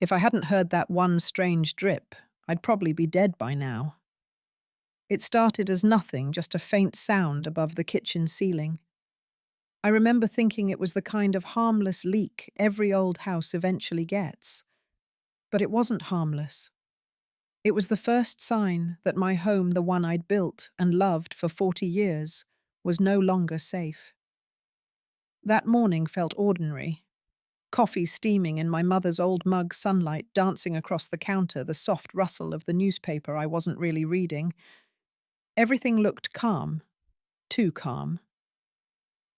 If I hadn't heard that one strange drip, I'd probably be dead by now. It started as nothing, just a faint sound above the kitchen ceiling. I remember thinking it was the kind of harmless leak every old house eventually gets. But it wasn't harmless. It was the first sign that my home, the one I'd built and loved for 40 years, was no longer safe. That morning felt ordinary. Coffee steaming in my mother's old mug, sunlight dancing across the counter, the soft rustle of the newspaper I wasn't really reading. Everything looked calm, too calm.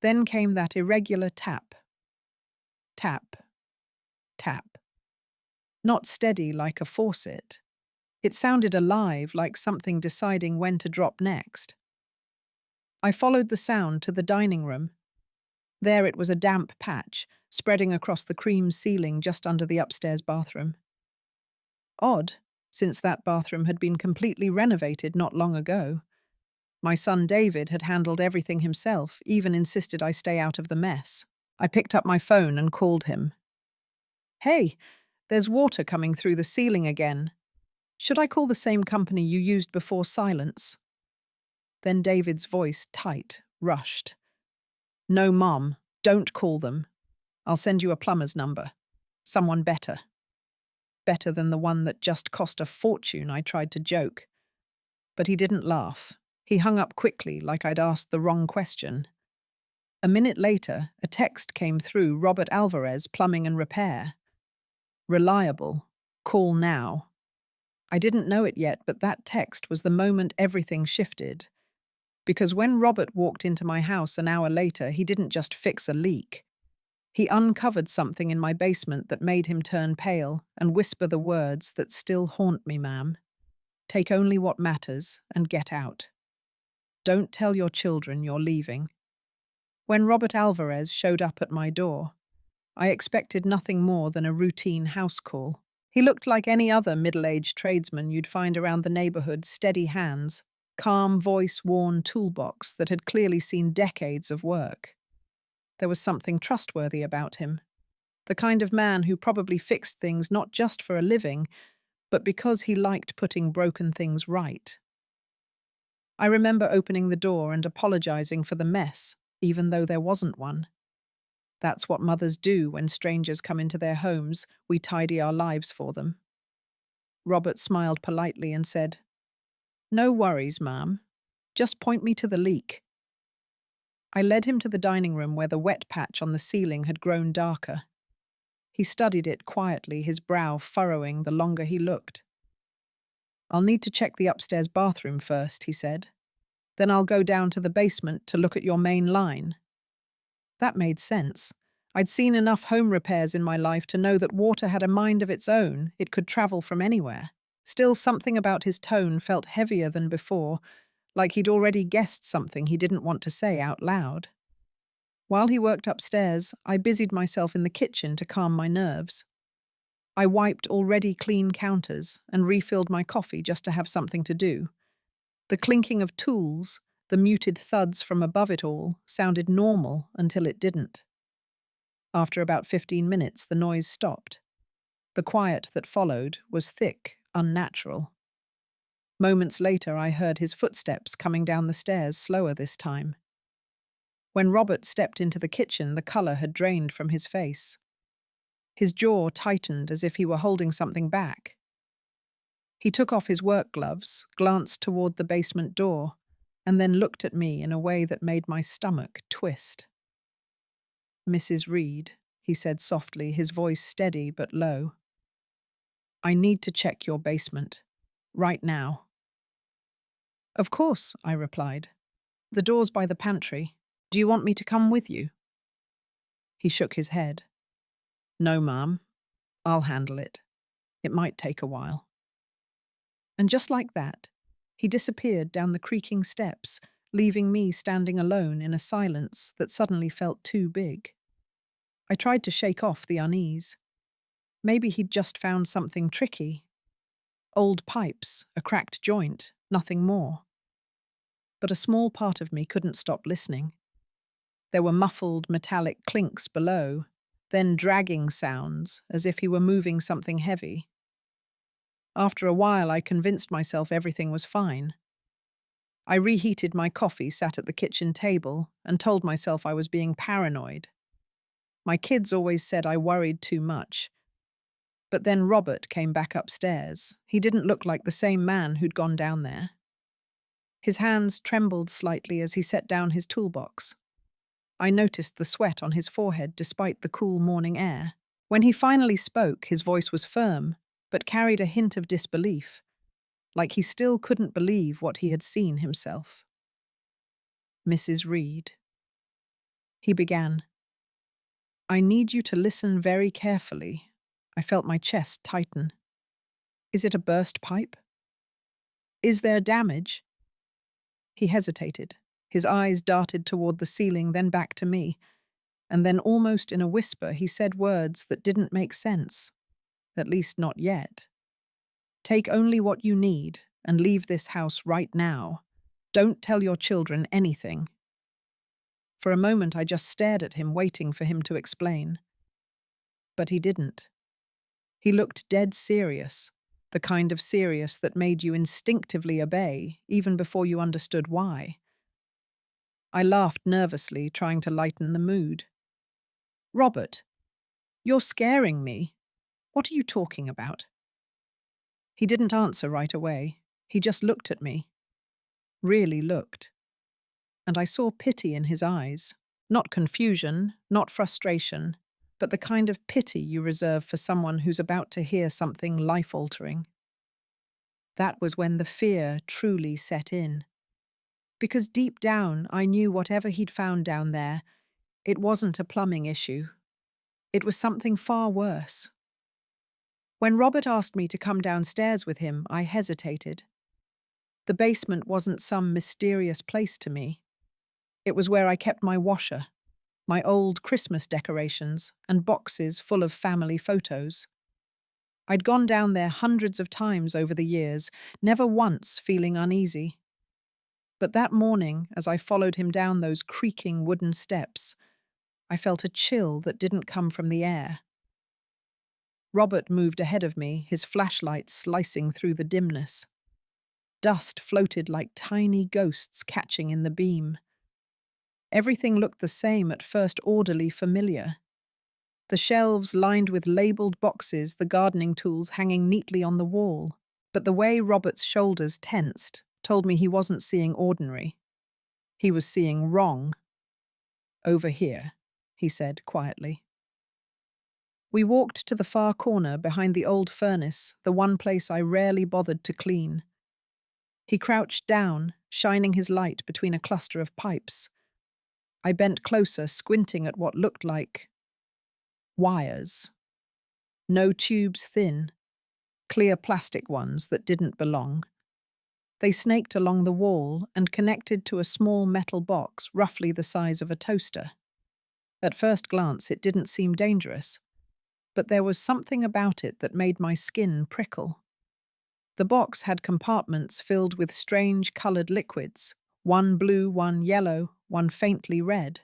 Then came that irregular tap. Tap. Tap. Not steady like a faucet. It sounded alive, like something deciding when to drop next. I followed the sound to the dining room. There it was, a damp patch, spreading across the cream ceiling just under the upstairs bathroom. Odd, since that bathroom had been completely renovated not long ago. My son David had handled everything himself, even insisted I stay out of the mess. I picked up my phone and called him. "Hey, there's water coming through the ceiling again. Should I call the same company you used before?" Silence. Then David's voice, tight, rushed. "No, Mom, don't call them. I'll send you a plumber's number. Someone better. Better than the one that just cost a fortune," I tried to joke. But he didn't laugh. He hung up quickly, like I'd asked the wrong question. A minute later, a text came through: Robert Alvarez, Plumbing and Repair. Reliable. Call now. I didn't know it yet, but that text was the moment everything shifted. Because when Robert walked into my house an hour later, he didn't just fix a leak. He uncovered something in my basement that made him turn pale and whisper the words that still haunt me, "Ma'am. Take only what matters and get out. Don't tell your children you're leaving." When Robert Alvarez showed up at my door, I expected nothing more than a routine house call. He looked like any other middle-aged tradesman you'd find around the neighborhood: steady hands, calm voice, worn toolbox that had clearly seen decades of work. There was something trustworthy about him, the kind of man who probably fixed things not just for a living, but because he liked putting broken things right. I remember opening the door and apologizing for the mess, even though there wasn't one. That's what mothers do when strangers come into their homes. We tidy our lives for them. Robert smiled politely and said, "No worries, ma'am. Just point me to the leak." I led him to the dining room where the wet patch on the ceiling had grown darker. He studied it quietly, his brow furrowing the longer he looked. "I'll need to check the upstairs bathroom first," he said. "Then I'll go down to the basement to look at your main line." That made sense. I'd seen enough home repairs in my life to know that water had a mind of its own. It could travel from anywhere. Still, something about his tone felt heavier than before, like he'd already guessed something he didn't want to say out loud. While he worked upstairs, I busied myself in the kitchen to calm my nerves. I wiped already clean counters and refilled my coffee just to have something to do. The clinking of tools, the muted thuds from above it all, sounded normal until it didn't. After about 15 minutes, the noise stopped. The quiet that followed was thick, unnatural. Moments later, I heard his footsteps coming down the stairs, slower this time. When Robert stepped into the kitchen, the color had drained from his face. His jaw tightened as if he were holding something back. He took off his work gloves, glanced toward the basement door, and then looked at me in a way that made my stomach twist. "Mrs. Reed," he said softly, his voice steady but low. "I need to check your basement. Right now." "Of course," I replied. "The door's by the pantry. Do you want me to come with you?" He shook his head. "No, ma'am. I'll handle it. It might take a while." And just like that, he disappeared down the creaking steps, leaving me standing alone in a silence that suddenly felt too big. I tried to shake off the unease. Maybe he'd just found something tricky. Old pipes, a cracked joint, nothing more. But a small part of me couldn't stop listening. There were muffled metallic clinks below, then dragging sounds, as if he were moving something heavy. After a while, I convinced myself everything was fine. I reheated my coffee, sat at the kitchen table, and told myself I was being paranoid. My kids always said I worried too much. But then Robert came back upstairs. He didn't look like the same man who'd gone down there. His hands trembled slightly as he set down his toolbox. I noticed the sweat on his forehead despite the cool morning air. When he finally spoke, his voice was firm, but carried a hint of disbelief, like he still couldn't believe what he had seen himself. "Mrs. Reed," he began, "I need you to listen very carefully." I felt my chest tighten. "Is it a burst pipe? Is there damage?" He hesitated. His eyes darted toward the ceiling, then back to me, and then almost in a whisper he said words that didn't make sense. At least not yet. "Take only what you need and leave this house right now. Don't tell your children anything." For a moment I just stared at him, waiting for him to explain. But he didn't. He looked dead serious, the kind of serious that made you instinctively obey, even before you understood why. I laughed nervously, trying to lighten the mood. "Robert, you're scaring me. What are you talking about?" He didn't answer right away. He just looked at me. Really looked. And I saw pity in his eyes. Not confusion, not frustration, but the kind of pity you reserve for someone who's about to hear something life-altering. That was when the fear truly set in. Because deep down, I knew whatever he'd found down there, it wasn't a plumbing issue. It was something far worse. When Robert asked me to come downstairs with him, I hesitated. The basement wasn't some mysterious place to me. It was where I kept my washer, my old Christmas decorations, and boxes full of family photos. I'd gone down there hundreds of times over the years, never once feeling uneasy. But that morning, as I followed him down those creaking wooden steps, I felt a chill that didn't come from the air. Robert moved ahead of me, his flashlight slicing through the dimness. Dust floated like tiny ghosts catching in the beam. Everything looked the same, at first orderly, familiar. The shelves lined with labeled boxes, the gardening tools hanging neatly on the wall. But the way Robert's shoulders tensed told me he wasn't seeing ordinary. He was seeing wrong. "Over here," he said quietly. We walked to the far corner behind the old furnace, the one place I rarely bothered to clean. He crouched down, shining his light between a cluster of pipes. I bent closer, squinting at what looked like wires. No tubes thin, clear plastic ones that didn't belong. They snaked along the wall and connected to a small metal box roughly the size of a toaster. At first glance, it didn't seem dangerous, but there was something about it that made my skin prickle. The box had compartments filled with strange colored liquids, one blue, one yellow, one faintly red.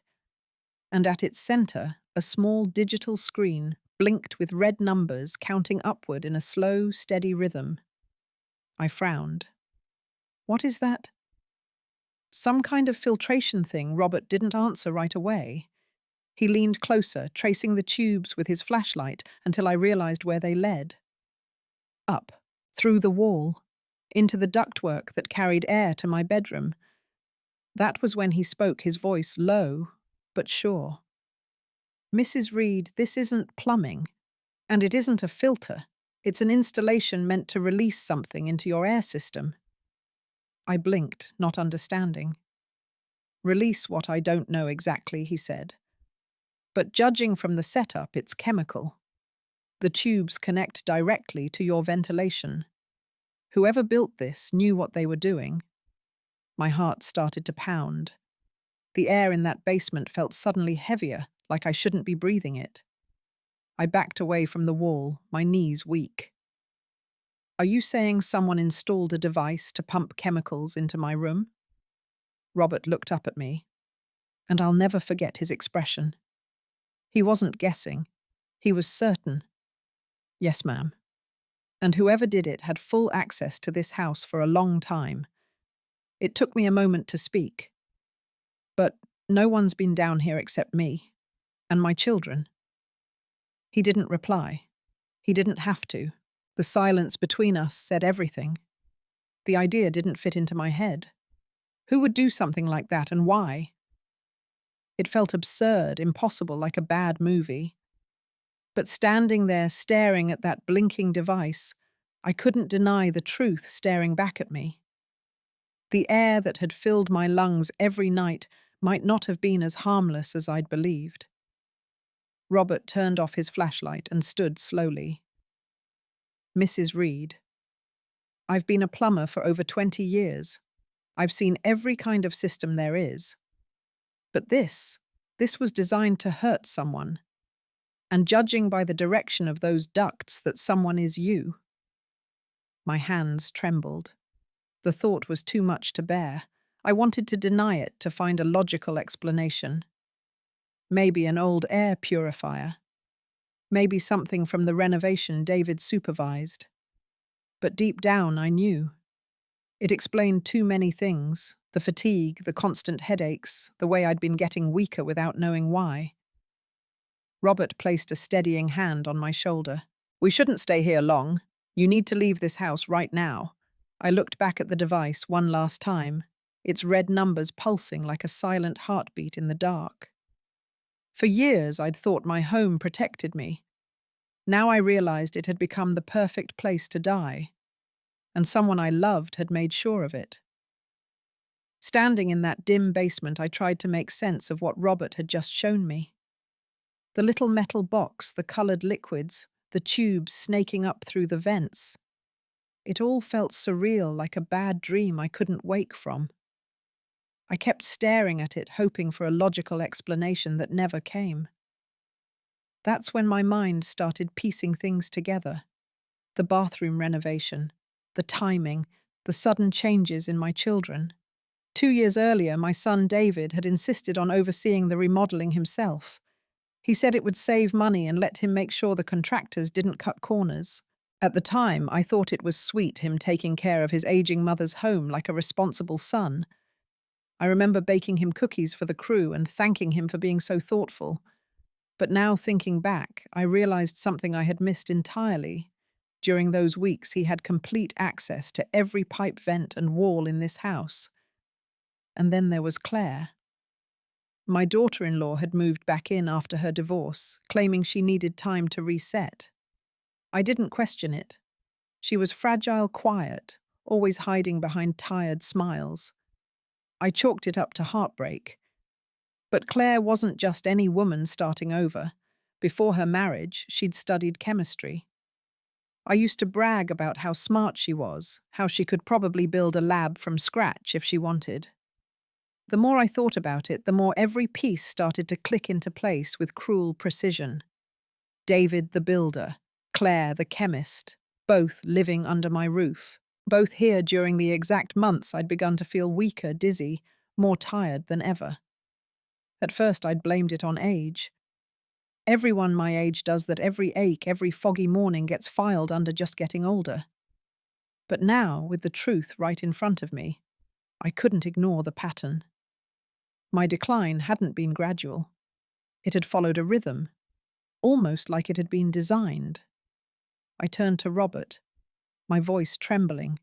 And at its center, a small digital screen blinked with red numbers counting upward in a slow, steady rhythm. I frowned. "What is that?" "Some kind of filtration thing." Robert didn't answer right away. He leaned closer, tracing the tubes with his flashlight until I realized where they led. Up, through the wall, into the ductwork that carried air to my bedroom. That was when he spoke, his voice low, but sure. "Mrs. Reed, this isn't plumbing, and it isn't a filter. It's an installation meant to release something into your air system." I blinked, not understanding. "Release what? I don't know exactly," he said. "But judging from the setup, it's chemical. The tubes connect directly to your ventilation. Whoever built this knew what they were doing." My heart started to pound. The air in that basement felt suddenly heavier, like I shouldn't be breathing it. I backed away from the wall, my knees weak. "Are you saying someone installed a device to pump chemicals into my room?" Robert looked up at me, and I'll never forget his expression. He wasn't guessing. He was certain. Yes, ma'am. And whoever did it had full access to this house for a long time. It took me a moment to speak. But no one's been down here except me. And my children. He didn't reply. He didn't have to. The silence between us said everything. The idea didn't fit into my head. Who would do something like that, and why? It felt absurd, impossible, like a bad movie. But standing there staring at that blinking device, I couldn't deny the truth staring back at me. The air that had filled my lungs every night might not have been as harmless as I'd believed. Robert turned off his flashlight and stood slowly. Mrs. Reed, I've been a plumber for over 20 years. I've seen every kind of system there is. But this was designed to hurt someone. And judging by the direction of those ducts, that someone is you. My hands trembled. The thought was too much to bear. I wanted to deny it, to find a logical explanation. Maybe an old air purifier. Maybe something from the renovation David supervised. But deep down I knew. It explained too many things: the fatigue, the constant headaches, the way I'd been getting weaker without knowing why. Robert placed a steadying hand on my shoulder. We shouldn't stay here long. You need to leave this house right now. I looked back at the device one last time, its red numbers pulsing like a silent heartbeat in the dark. For years I'd thought my home protected me. Now I realized it had become the perfect place to die, and someone I loved had made sure of it. Standing in that dim basement, I tried to make sense of what Robert had just shown me. The little metal box, the colored liquids, the tubes snaking up through the vents. It all felt surreal, like a bad dream I couldn't wake from. I kept staring at it, hoping for a logical explanation that never came. That's when my mind started piecing things together. The bathroom renovation, the timing, the sudden changes in my children. 2 years earlier, my son David had insisted on overseeing the remodeling himself. He said it would save money and let him make sure the contractors didn't cut corners. At the time, I thought it was sweet, him taking care of his aging mother's home like a responsible son. I remember baking him cookies for the crew and thanking him for being so thoughtful. But now, thinking back, I realized something I had missed entirely. During those weeks, he had complete access to every pipe vent and wall in this house. And then there was Claire. My daughter-in-law had moved back in after her divorce, claiming she needed time to reset. I didn't question it. She was fragile, quiet, always hiding behind tired smiles. I chalked it up to heartbreak. But Claire wasn't just any woman starting over. Before her marriage, she'd studied chemistry. I used to brag about how smart she was, how she could probably build a lab from scratch if she wanted. The more I thought about it, the more every piece started to click into place with cruel precision. David the builder, Claire the chemist, both living under my roof. Both here during the exact months I'd begun to feel weaker, dizzy, more tired than ever. At first I'd blamed it on age. Everyone my age does that. Every ache, every foggy morning gets filed under just getting older. But now, with the truth right in front of me, I couldn't ignore the pattern. My decline hadn't been gradual. It had followed a rhythm, almost like it had been designed. I turned to Robert, my voice trembling.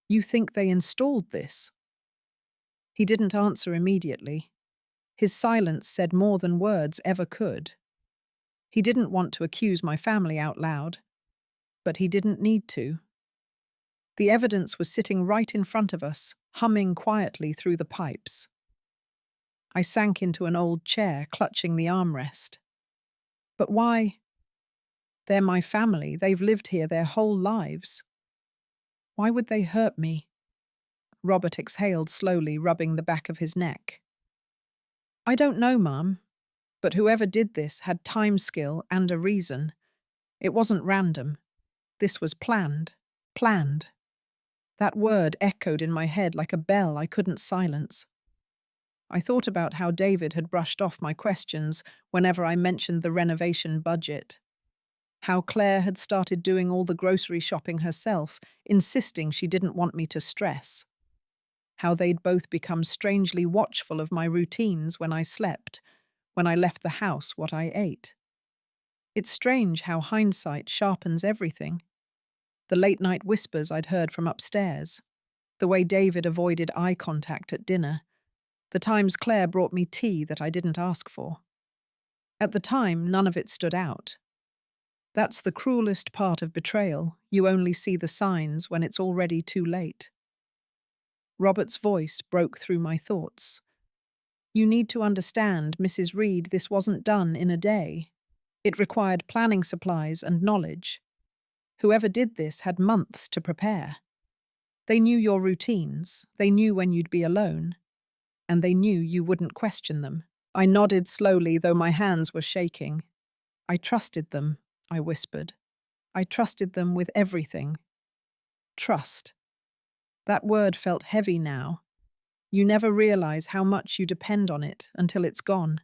You think they installed this? He didn't answer immediately. His silence said more than words ever could. He didn't want to accuse my family out loud, but he didn't need to. The evidence was sitting right in front of us, humming quietly through the pipes. I sank into an old chair, clutching the armrest. But why? They're my family. They've lived here their whole lives. Why would they hurt me? Robert exhaled slowly, rubbing the back of his neck. I don't know, Mum, but whoever did this had time, skill, and a reason. It wasn't random. This was planned. Planned. That word echoed in my head like a bell I couldn't silence. I thought about how David had brushed off my questions whenever I mentioned the renovation budget. How Claire had started doing all the grocery shopping herself, insisting she didn't want me to stress. How they'd both become strangely watchful of my routines when I slept, when I left the house, what I ate. It's strange how hindsight sharpens everything. The late-night whispers I'd heard from upstairs, the way David avoided eye contact at dinner, the times Claire brought me tea that I didn't ask for. At the time, none of it stood out. That's the cruelest part of betrayal. You only see the signs when it's already too late. Robert's voice broke through my thoughts. You need to understand, Mrs. Reed, this wasn't done in a day. It required planning supplies and knowledge. Whoever did this had months to prepare. They knew your routines, they knew when you'd be alone, and they knew you wouldn't question them. I nodded slowly, though my hands were shaking. I trusted them, I whispered. I trusted them with everything. Trust. That word felt heavy now. You never realize how much you depend on it until it's gone.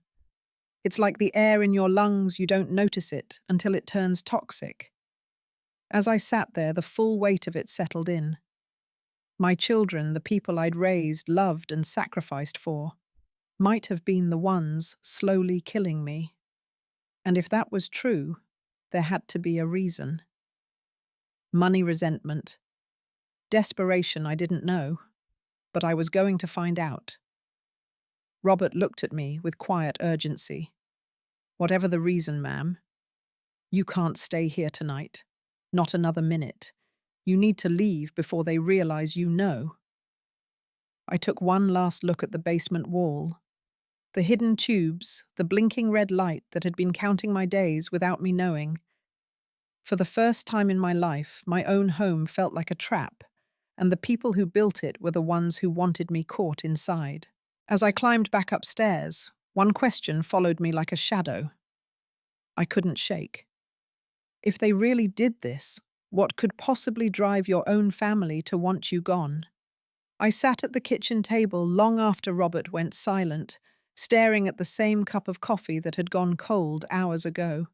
It's like the air in your lungs, you don't notice it until it turns toxic. As I sat there, the full weight of it settled in. My children, the people I'd raised, loved, and sacrificed for, might have been the ones slowly killing me. And if that was true, there had to be a reason. Money resentment. Desperation I didn't know, but I was going to find out. Robert looked at me with quiet urgency. Whatever the reason, ma'am, you can't stay here tonight. Not another minute. You need to leave before they realize you know. I took one last look at the basement wall. The hidden tubes, the blinking red light that had been counting my days without me knowing. For the first time in my life, my own home felt like a trap, and the people who built it were the ones who wanted me caught inside. As I climbed back upstairs, one question followed me like a shadow. I couldn't shake. If they really did this, what could possibly drive your own family to want you gone? I sat at the kitchen table long after Robert went silent, staring at the same cup of coffee that had gone cold hours ago.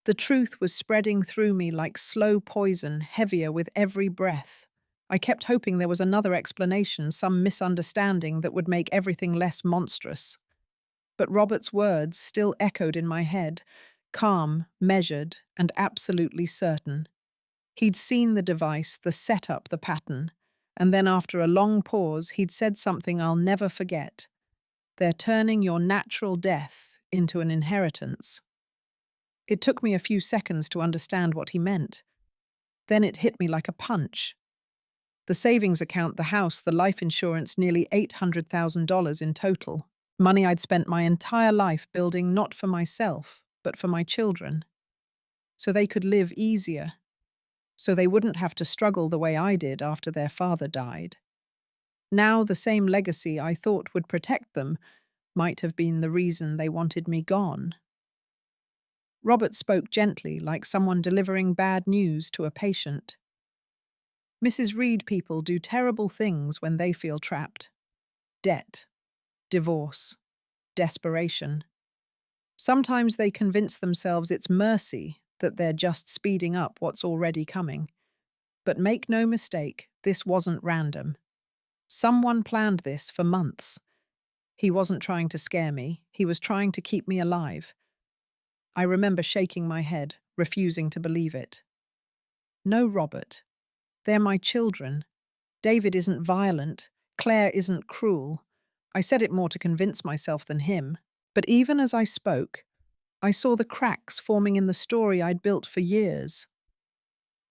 The truth was spreading through me like slow poison, heavier with every breath. I kept hoping there was another explanation, some misunderstanding that would make everything less monstrous. But Robert's words still echoed in my head, calm, measured, and absolutely certain. He'd seen the device, the setup, the pattern, and then after a long pause, he'd said something I'll never forget. They're turning your natural death into an inheritance. It took me a few seconds to understand what he meant. Then it hit me like a punch. The savings account, the house, the life insurance, nearly $800,000 in total. Money I'd spent my entire life building not for myself, but for my children. So they could live easier. So they wouldn't have to struggle the way I did after their father died. Now the same legacy I thought would protect them might have been the reason they wanted me gone. Robert spoke gently, like someone delivering bad news to a patient. Mrs. Reed, people do terrible things when they feel trapped. Debt, divorce, desperation. Sometimes they convince themselves it's mercy, that they're just speeding up what's already coming. But make no mistake, this wasn't random. Someone planned this for months. He wasn't trying to scare me, he was trying to keep me alive. I remember shaking my head, refusing to believe it. No, Robert. They're my children. David isn't violent. Claire isn't cruel. I said it more to convince myself than him. But even as I spoke, I saw the cracks forming in the story I'd built for years.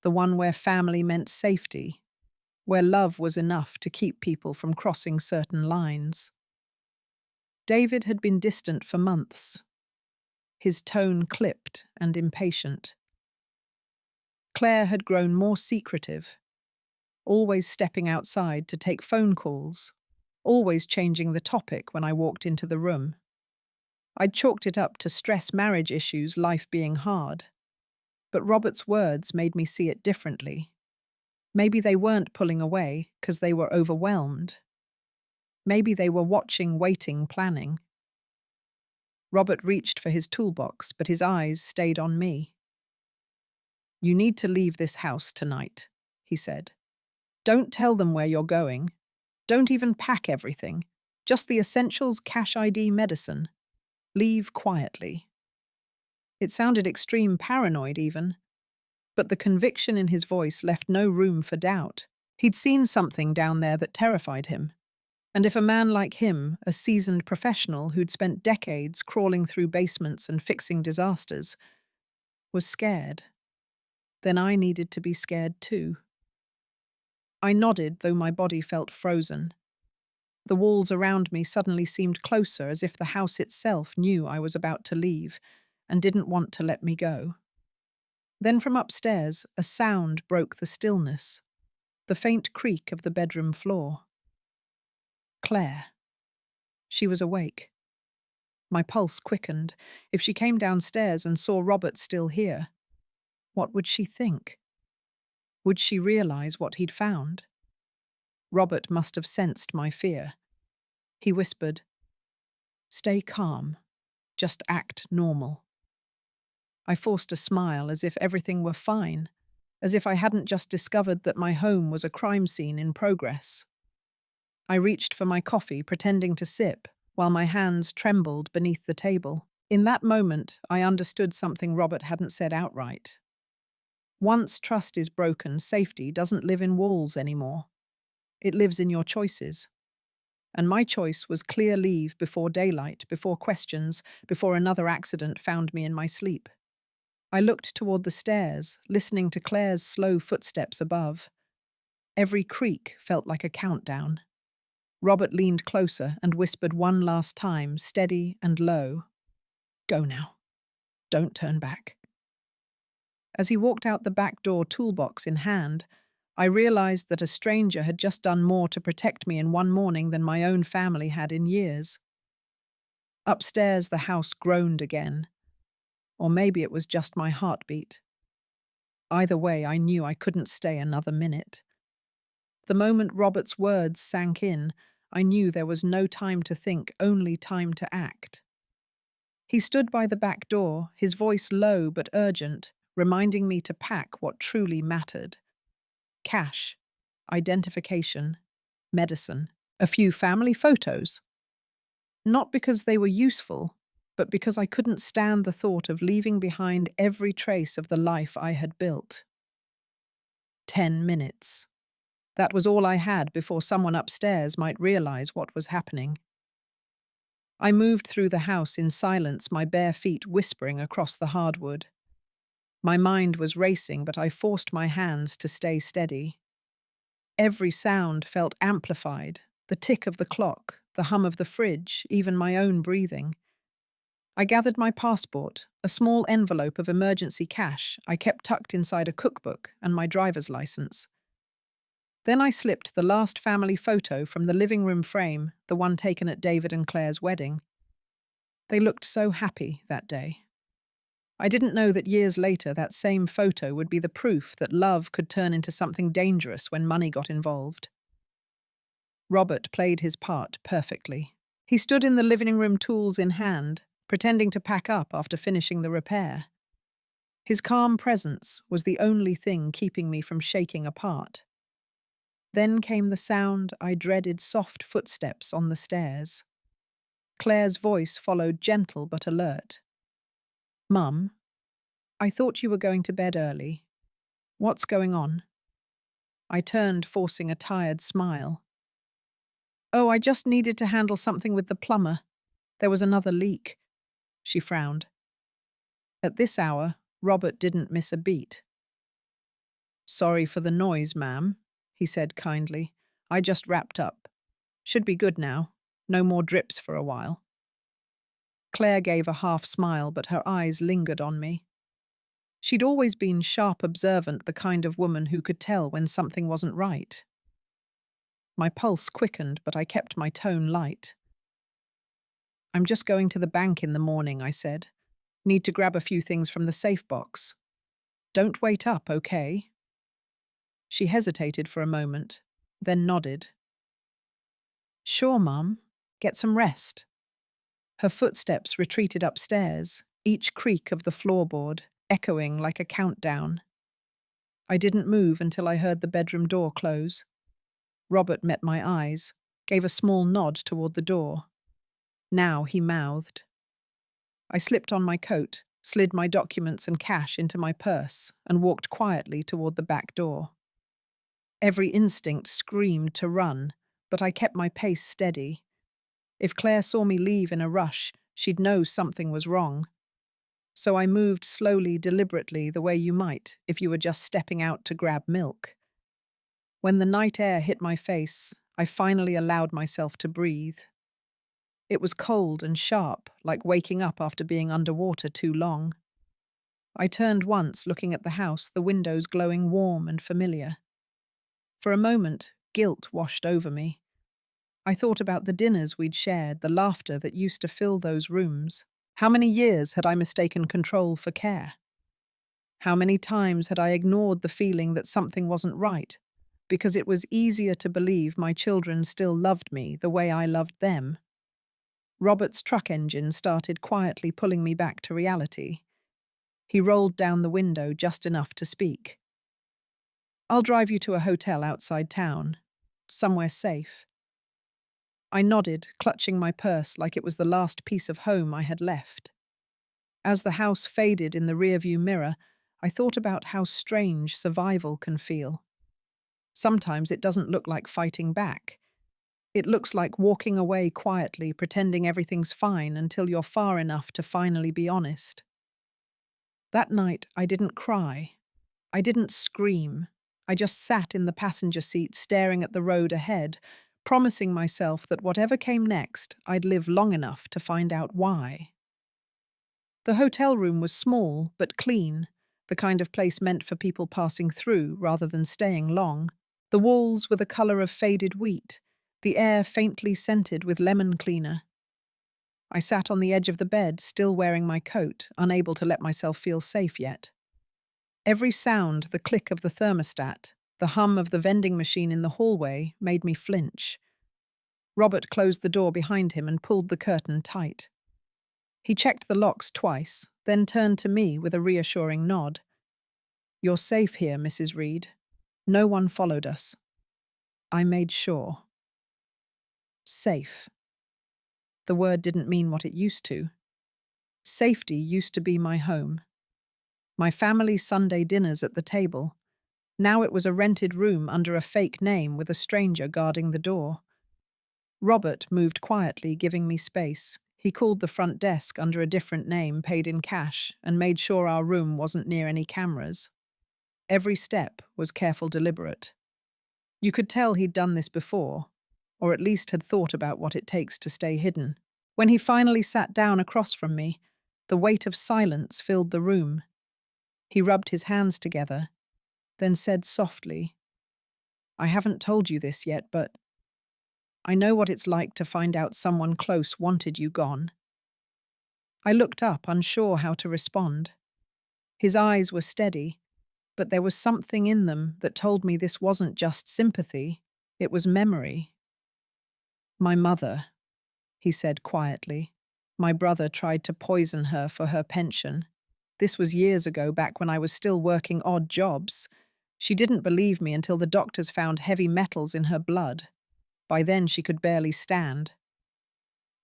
The one where family meant safety, where love was enough to keep people from crossing certain lines. David had been distant for months, his tone clipped and impatient. Claire had grown more secretive, always stepping outside to take phone calls, always changing the topic when I walked into the room. I'd chalked it up to stress, marriage issues, life being hard. But Robert's words made me see it differently. Maybe they weren't pulling away because they were overwhelmed. Maybe they were watching, waiting, planning. Robert reached for his toolbox, but his eyes stayed on me. "You need to leave this house tonight," he said. "Don't tell them where you're going. Don't even pack everything. Just the essentials, cash ID, medicine. Leave quietly." It sounded extreme paranoid even, but the conviction in his voice left no room for doubt. He'd seen something down there that terrified him. And if a man like him, a seasoned professional who'd spent decades crawling through basements and fixing disasters, was scared, then I needed to be scared too. I nodded, though my body felt frozen. The walls around me suddenly seemed closer, as if the house itself knew I was about to leave and didn't want to let me go. Then from upstairs, a sound broke the stillness, the faint creak of the bedroom floor. Claire. She was awake. My pulse quickened. If she came downstairs and saw Robert still here, what would she think? Would she realize what he'd found? Robert must have sensed my fear. He whispered, "Stay calm. Just act normal." I forced a smile, as if everything were fine, as if I hadn't just discovered that my home was a crime scene in progress. I reached for my coffee, pretending to sip, while my hands trembled beneath the table. In that moment, I understood something Robert hadn't said outright. Once trust is broken, safety doesn't live in walls anymore. It lives in your choices. And my choice was clear leave before daylight, before questions, before another accident found me in my sleep. I looked toward the stairs, listening to Claire's slow footsteps above. Every creak felt like a countdown. Robert leaned closer and whispered one last time, steady and low, "Go now. Don't turn back." As he walked out the back door, toolbox in hand, I realized that a stranger had just done more to protect me in one morning than my own family had in years. Upstairs, the house groaned again. Or maybe it was just my heartbeat. Either way, I knew I couldn't stay another minute. The moment Robert's words sank in, I knew there was no time to think, only time to act. He stood by the back door, his voice low but urgent, reminding me to pack what truly mattered. Cash, identification, medicine, a few family photos. Not because they were useful, but because I couldn't stand the thought of leaving behind every trace of the life I had built. 10 minutes. That was all I had before someone upstairs might realize what was happening. I moved through the house in silence, my bare feet whispering across the hardwood. My mind was racing, but I forced my hands to stay steady. Every sound felt amplified, the tick of the clock, the hum of the fridge, even my own breathing. I gathered my passport, a small envelope of emergency cash I kept tucked inside a cookbook, and my driver's license. Then I slipped the last family photo from the living room frame, the one taken at David and Claire's wedding. They looked so happy that day. I didn't know that years later that same photo would be the proof that love could turn into something dangerous when money got involved. Robert played his part perfectly. He stood in the living room, tools in hand, pretending to pack up after finishing the repair. His calm presence was the only thing keeping me from shaking apart. Then came the sound I dreaded, soft footsteps on the stairs. Claire's voice followed, gentle but alert. "Mum, I thought you were going to bed early. What's going on?" I turned, forcing a tired smile. "Oh, I just needed to handle something with the plumber. There was another leak." She frowned. At this hour, Robert didn't miss a beat. "Sorry for the noise, ma'am," he said kindly. "I just wrapped up. Should be good now. No more drips for a while." Claire gave a half smile, but her eyes lingered on me. She'd always been sharp, observant, the kind of woman who could tell when something wasn't right. My pulse quickened, but I kept my tone light. "I'm just going to the bank in the morning," I said. "Need to grab a few things from the safe box. Don't wait up, okay?" She hesitated for a moment, then nodded. Sure, Mum. Get some rest. Her footsteps retreated upstairs, each creak of the floorboard echoing like a countdown. I didn't move until I heard the bedroom door close. Robert met my eyes, gave a small nod toward the door. Now he mouthed. I slipped on my coat, slid my documents and cash into my purse, and walked quietly toward the back door. Every instinct screamed to run, but I kept my pace steady. If Claire saw me leave in a rush, she'd know something was wrong. So I moved slowly, deliberately, the way you might if you were just stepping out to grab milk. When the night air hit my face, I finally allowed myself to breathe. It was cold and sharp, like waking up after being underwater too long. I turned once, looking at the house, the windows glowing warm and familiar. For a moment, guilt washed over me. I thought about the dinners we'd shared, the laughter that used to fill those rooms. How many years had I mistaken control for care? How many times had I ignored the feeling that something wasn't right, because it was easier to believe my children still loved me the way I loved them? Robert's truck engine started quietly pulling me back to reality. He rolled down the window just enough to speak. I'll drive you to a hotel outside town, somewhere safe. I nodded, clutching my purse like it was the last piece of home I had left. As the house faded in the rearview mirror, I thought about how strange survival can feel. Sometimes it doesn't look like fighting back. It looks like walking away quietly, pretending everything's fine until you're far enough to finally be honest. That night, I didn't cry. I didn't scream. I just sat in the passenger seat staring at the road ahead, promising myself that whatever came next, I'd live long enough to find out why. The hotel room was small but clean, the kind of place meant for people passing through rather than staying long. The walls were the color of faded wheat, the air faintly scented with lemon cleaner. I sat on the edge of the bed, still wearing my coat, unable to let myself feel safe yet. Every sound, the click of the thermostat, the hum of the vending machine in the hallway, made me flinch. Robert closed the door behind him and pulled the curtain tight. He checked the locks twice, then turned to me with a reassuring nod. "You're safe here, Mrs. Reed. No one followed us." I made sure. Safe. The word didn't mean what it used to. Safety used to be my home. My family's Sunday dinners at the table. Now it was a rented room under a fake name with a stranger guarding the door. Robert moved quietly, giving me space. He called the front desk under a different name, paid in cash, and made sure our room wasn't near any cameras. Every step was careful, deliberate. You could tell he'd done this before, or at least had thought about what it takes to stay hidden. When he finally sat down across from me, the weight of silence filled the room. He rubbed his hands together, then said softly, "I haven't told you this yet, but I know what it's like to find out someone close wanted you gone." I looked up, unsure how to respond. His eyes were steady, but there was something in them that told me this wasn't just sympathy, it was memory. "My mother," he said quietly. "My brother tried to poison her for her pension. This was years ago, back when I was still working odd jobs. She didn't believe me until the doctors found heavy metals in her blood. By then she could barely stand."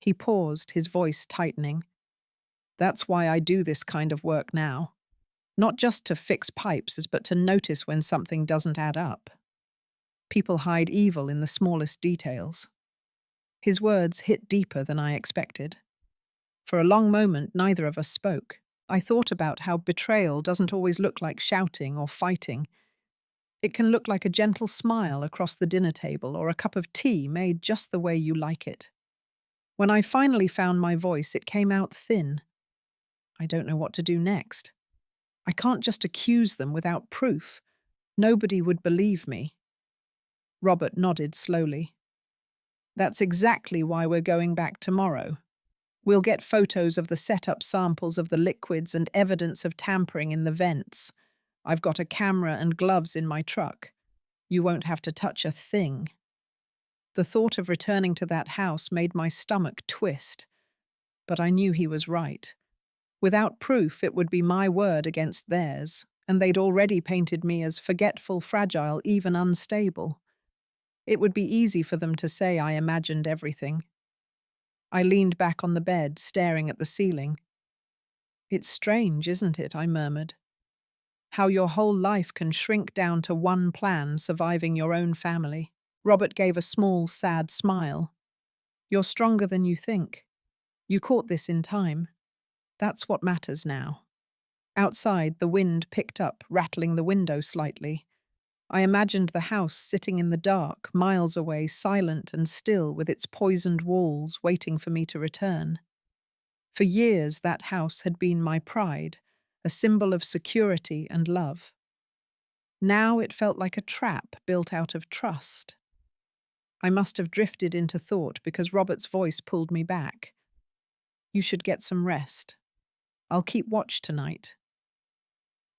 He paused, his voice tightening. "That's why I do this kind of work now. Not just to fix pipes, but to notice when something doesn't add up. People hide evil in the smallest details." His words hit deeper than I expected. For a long moment, neither of us spoke. I thought about how betrayal doesn't always look like shouting or fighting. It can look like a gentle smile across the dinner table or a cup of tea made just the way you like it. When I finally found my voice, it came out thin. "I don't know what to do next. I can't just accuse them without proof. Nobody would believe me." Robert nodded slowly. "That's exactly why we're going back tomorrow. We'll get photos of the set-up samples of the liquids and evidence of tampering in the vents. I've got a camera and gloves in my truck. You won't have to touch a thing." The thought of returning to that house made my stomach twist, but I knew he was right. Without proof, it would be my word against theirs, and they'd already painted me as forgetful, fragile, even unstable. It would be easy for them to say I imagined everything. I leaned back on the bed, staring at the ceiling. "It's strange, isn't it?" I murmured. "How your whole life can shrink down to one plan, surviving your own family." Robert gave a small, sad smile. "You're stronger than you think. You caught this in time. That's what matters now." Outside, the wind picked up, rattling the window slightly. I imagined the house sitting in the dark, miles away, silent and still, with its poisoned walls waiting for me to return. For years, that house had been my pride, a symbol of security and love. Now it felt like a trap built out of trust. I must have drifted into thought because Robert's voice pulled me back. "You should get some rest. I'll keep watch tonight."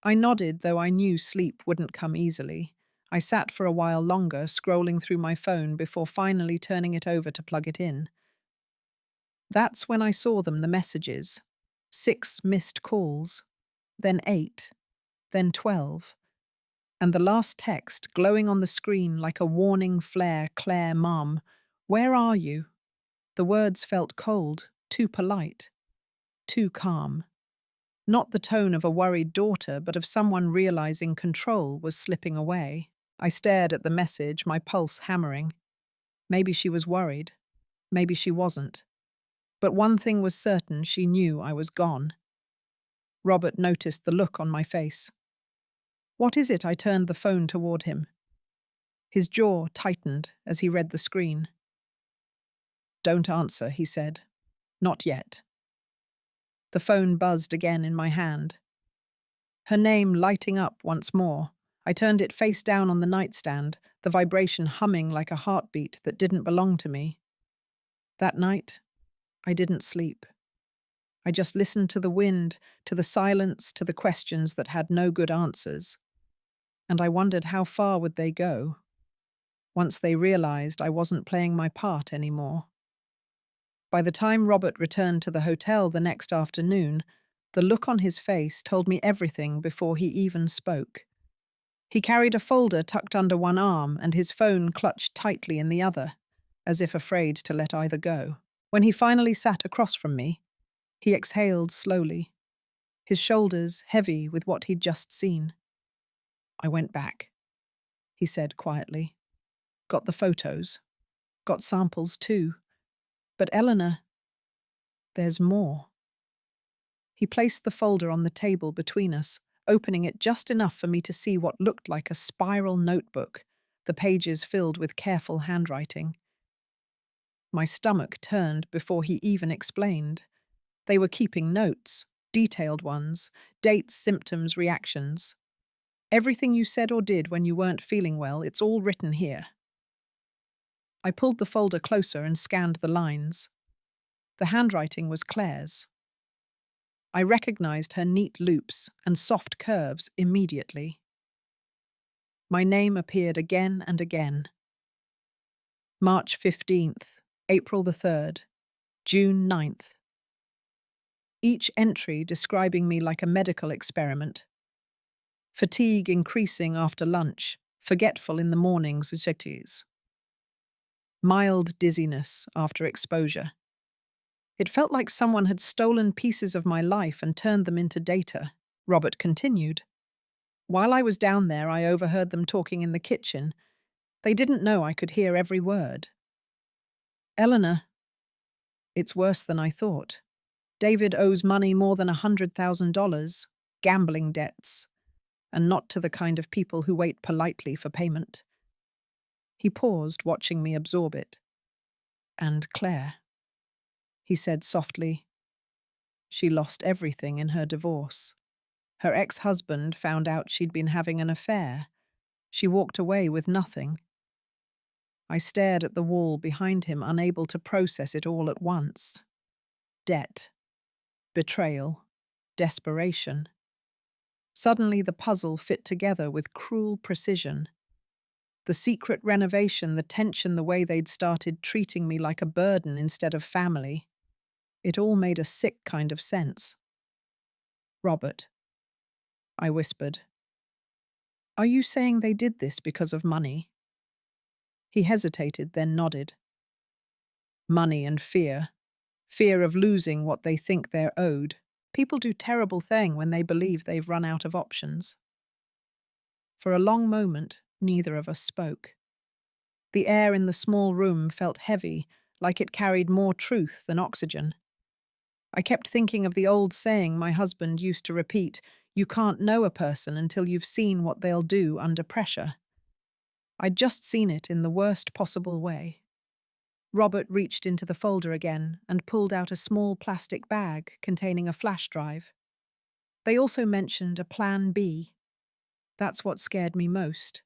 I nodded, though I knew sleep wouldn't come easily. I sat for a while longer, scrolling through my phone before finally turning it over to plug it in. That's when I saw them, the messages. 6 missed calls, then 8, then 12. And the last text, glowing on the screen like a warning flare: "Claire, Mom, where are you?" The words felt cold, too polite, too calm. Not the tone of a worried daughter, but of someone realizing control was slipping away. I stared at the message, my pulse hammering. Maybe she was worried. Maybe she wasn't. But one thing was certain: she knew I was gone. Robert noticed the look on my face. "What is it?" I turned the phone toward him. His jaw tightened as he read the screen. "Don't answer," he said. "Not yet." The phone buzzed again in my hand. Her name lighting up once more. I turned it face down on the nightstand, the vibration humming like a heartbeat that didn't belong to me. That night, I didn't sleep. I just listened to the wind, to the silence, to the questions that had no good answers. And I wondered, how far would they go once they realized I wasn't playing my part anymore? By the time Robert returned to the hotel the next afternoon, the look on his face told me everything before he even spoke. He carried a folder tucked under one arm and his phone clutched tightly in the other, as if afraid to let either go. When he finally sat across from me, he exhaled slowly, his shoulders heavy with what he'd just seen. "I went back," he said quietly. "Got the photos. Got samples too. But Eleanor, there's more." He placed the folder on the table between us, opening it just enough for me to see what looked like a spiral notebook, the pages filled with careful handwriting. My stomach turned before he even explained. They were keeping notes, detailed ones, dates, symptoms, reactions. "Everything you said or did when you weren't feeling well, it's all written here." I pulled the folder closer and scanned the lines. The handwriting was Claire's. I recognized her neat loops and soft curves immediately. My name appeared again and again. March 15th, April the 3rd, June 9th. Each entry describing me like a medical experiment. Fatigue increasing after lunch, forgetful in the mornings, mild dizziness after exposure. It felt like someone had stolen pieces of my life and turned them into data. Robert continued. "While I was down there, I overheard them talking in the kitchen. They didn't know I could hear every word. Eleanor, it's worse than I thought. David owes money more than $100,000, gambling debts, and not to the kind of people who wait politely for payment." He paused, watching me absorb it. "And Claire," he said softly. "She lost everything in her divorce. Her ex-husband found out she'd been having an affair. She walked away with nothing." I stared at the wall behind him, unable to process it all at once. Debt, betrayal, desperation. Suddenly the puzzle fit together with cruel precision. The secret renovation, the tension, the way they'd started treating me like a burden instead of family. It all made a sick kind of sense. "Robert," I whispered, "are you saying they did this because of money?" He hesitated, then nodded. Money and fear. Fear of losing what they think they're owed. People do terrible things when they believe they've run out of options. For a long moment, neither of us spoke. The air in the small room felt heavy, like it carried more truth than oxygen. I kept thinking of the old saying my husband used to repeat, "You can't know a person until you've seen what they'll do under pressure." I'd just seen it in the worst possible way. Robert reached into the folder again and pulled out a small plastic bag containing a flash drive. They also mentioned a Plan B. That's what scared me most.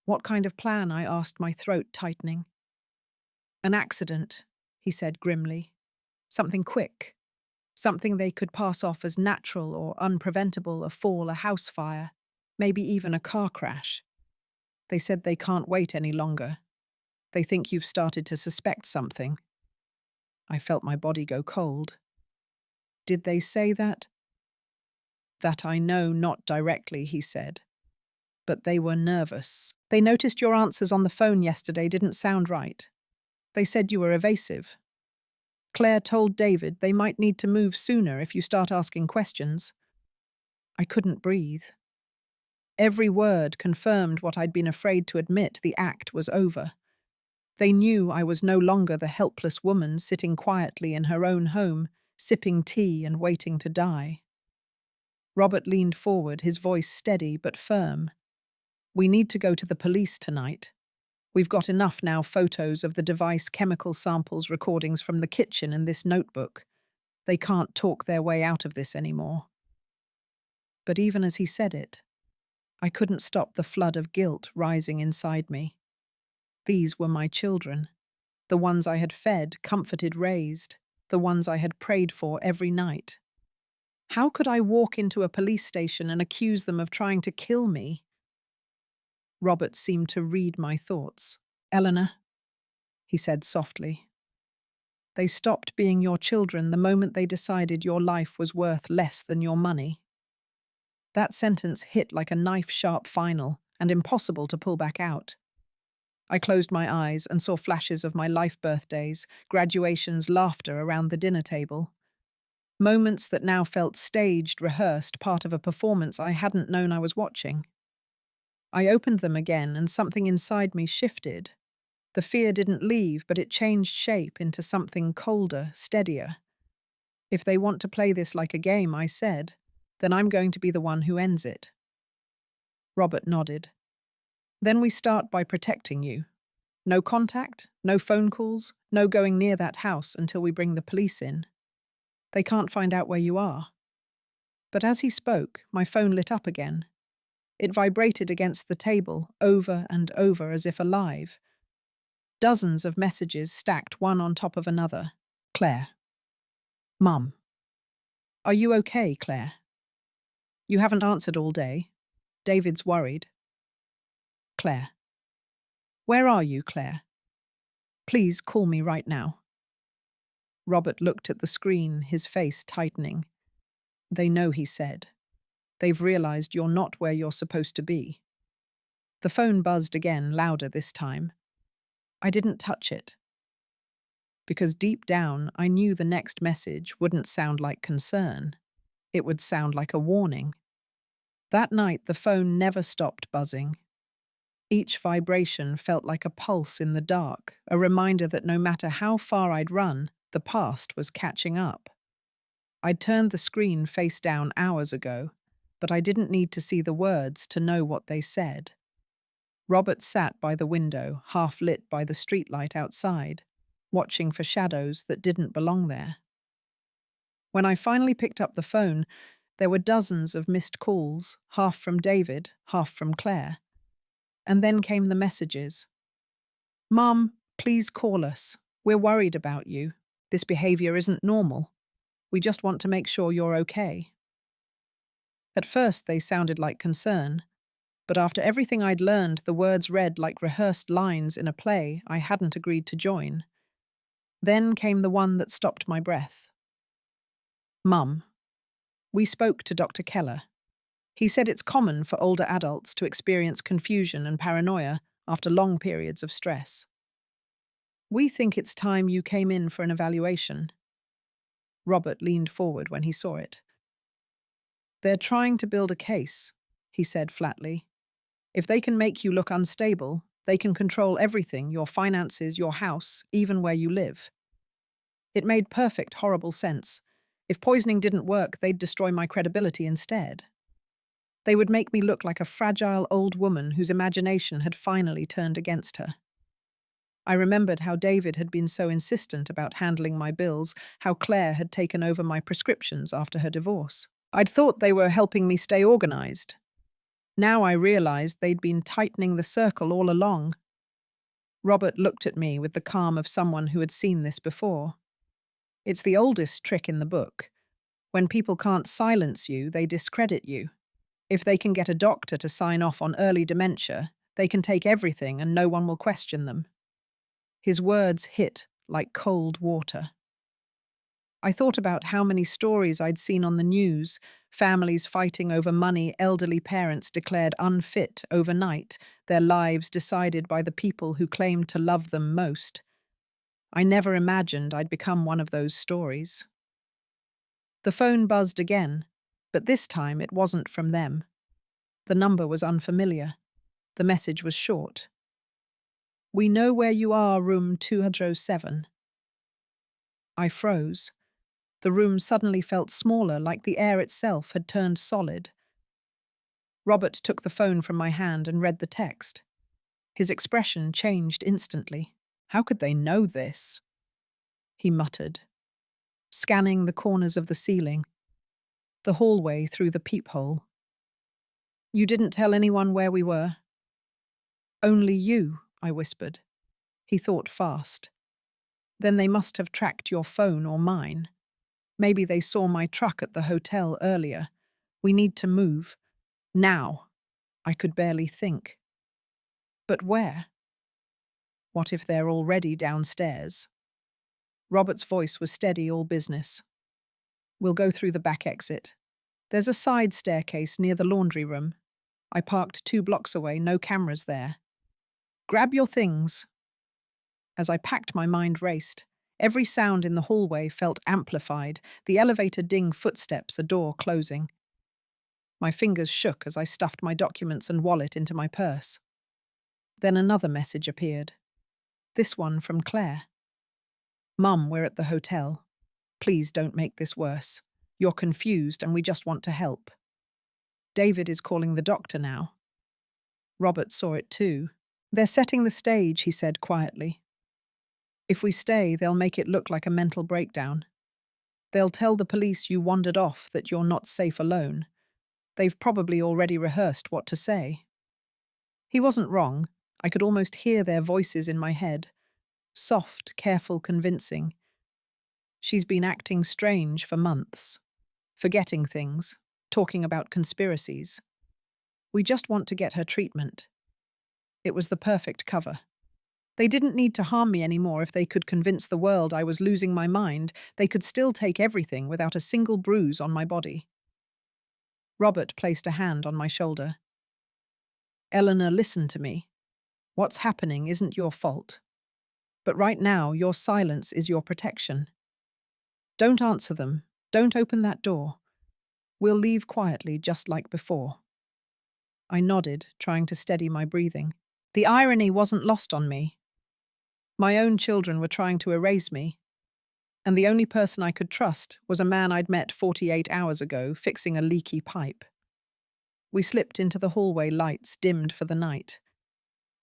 "What kind of plan?" I asked, my throat tightening. "An accident," he said grimly. "Something quick. Something they could pass off as natural or unpreventable, a fall, a house fire, maybe even a car crash. They said they can't wait any longer. They think you've started to suspect something." I felt my body go cold. "Did they say that?" "That I know not directly," he said. "But they were nervous. They noticed your answers on the phone yesterday didn't sound right. They said you were evasive. Claire told David they might need to move sooner if you start asking questions." I couldn't breathe. Every word confirmed what I'd been afraid to admit: the act was over. They knew I was no longer the helpless woman sitting quietly in her own home, sipping tea and waiting to die. Robert leaned forward, his voice steady but firm. "We need to go to the police tonight. We've got enough now: photos of the device, chemical samples, recordings from the kitchen, and this notebook. They can't talk their way out of this anymore." But even as he said it, I couldn't stop the flood of guilt rising inside me. These were my children, the ones I had fed, comforted, raised, the ones I had prayed for every night. How could I walk into a police station and accuse them of trying to kill me? Robert seemed to read my thoughts. "Eleanor," he said softly, "they stopped being your children the moment they decided your life was worth less than your money." That sentence hit like a knife-sharp final and impossible to pull back out. I closed my eyes and saw flashes of my life birthdays, graduations, laughter around the dinner table. Moments that now felt staged, rehearsed, part of a performance I hadn't known I was watching. I opened them again and something inside me shifted. The fear didn't leave, but it changed shape into something colder, steadier. "If they want to play this like a game," I said, "then I'm going to be the one who ends it." Robert nodded. "Then we start by protecting you. No contact, no phone calls, no going near that house until we bring the police in. They can't find out where you are." But as he spoke, my phone lit up again. It vibrated against the table, over and over, as if alive. Dozens of messages stacked one on top of another. "Claire. Mum. Are you okay, Claire? You haven't answered all day. David's worried. Claire. Where are you, Claire? Please call me right now." Robert looked at the screen, his face tightening. "They know," he said. "They've realized you're not where you're supposed to be." The phone buzzed again, louder this time. I didn't touch it, because deep down I knew the next message wouldn't sound like concern. It would sound like a warning. That night the phone never stopped buzzing. Each vibration felt like a pulse in the dark, a reminder that no matter how far I'd run, the past was catching up. I'd turned the screen face down hours ago, but I didn't need to see the words to know what they said. Robert sat by the window, half lit by the streetlight outside, watching for shadows that didn't belong there. When I finally picked up the phone, there were dozens of missed calls, half from David, half from Claire. And then came the messages. "Mum, please call us. We're worried about you. This behavior isn't normal. We just want to make sure you're okay." At first they sounded like concern. But after everything I'd learned, the words read like rehearsed lines in a play I hadn't agreed to join. Then came the one that stopped my breath. Mum. We spoke to Dr. Keller. He said it's common for older adults to experience confusion and paranoia after long periods of stress. We think it's time you came in for an evaluation. Robert leaned forward when he saw it. They're trying to build a case, he said flatly. If they can make you look unstable, they can control everything, your finances, your house, even where you live. It made perfect, horrible sense. If poisoning didn't work, they'd destroy my credibility instead. They would make me look like a fragile old woman whose imagination had finally turned against her. I remembered how David had been so insistent about handling my bills, how Claire had taken over my prescriptions after her divorce. I'd thought they were helping me stay organized. Now I realized they'd been tightening the circle all along. Robert looked at me with the calm of someone who had seen this before. It's the oldest trick in the book. When people can't silence you, they discredit you. If they can get a doctor to sign off on early dementia, they can take everything and no one will question them. His words hit like cold water. I thought about how many stories I'd seen on the news, families fighting over money, elderly parents declared unfit overnight, their lives decided by the people who claimed to love them most. I never imagined I'd become one of those stories. The phone buzzed again, but this time it wasn't from them. The number was unfamiliar. The message was short. We know where you are, room 207. I froze. The room suddenly felt smaller, like the air itself had turned solid. Robert took the phone from my hand and read the text. His expression changed instantly. How could they know this? He muttered, scanning the corners of the ceiling, the hallway through the peephole. You didn't tell anyone where we were? Only you, I whispered. He thought fast. Then they must have tracked your phone or mine. Maybe they saw my truck at the hotel earlier. We need to move. Now. I could barely think. But where? What if they're already downstairs? Robert's voice was steady, all business. We'll go through the back exit. There's a side staircase near the laundry room. I parked 2 blocks away, no cameras there. Grab your things. As I packed, my mind raced. Every sound in the hallway felt amplified. The elevator dinged footsteps, a door closing. My fingers shook as I stuffed my documents and wallet into my purse. Then another message appeared. This one from Claire. Mum, we're at the hotel. Please don't make this worse. You're confused and we just want to help. David is calling the doctor now. Robert saw it too. They're setting the stage, he said quietly. If we stay, they'll make it look like a mental breakdown. They'll tell the police you wandered off, that you're not safe alone. They've probably already rehearsed what to say. He wasn't wrong. I could almost hear their voices in my head. Soft, careful, convincing. She's been acting strange for months. Forgetting things. Talking about conspiracies. We just want to get her treatment. It was the perfect cover. They didn't need to harm me anymore. If they could convince the world I was losing my mind, they could still take everything without a single bruise on my body. Robert placed a hand on my shoulder. Eleanor, listen to me. What's happening isn't your fault. But right now, your silence is your protection. Don't answer them. Don't open that door. We'll leave quietly, just like before. I nodded, trying to steady my breathing. The irony wasn't lost on me. My own children were trying to erase me, and the only person I could trust was a man I'd met 48 hours ago, fixing a leaky pipe. We slipped into the hallway, lights dimmed for the night.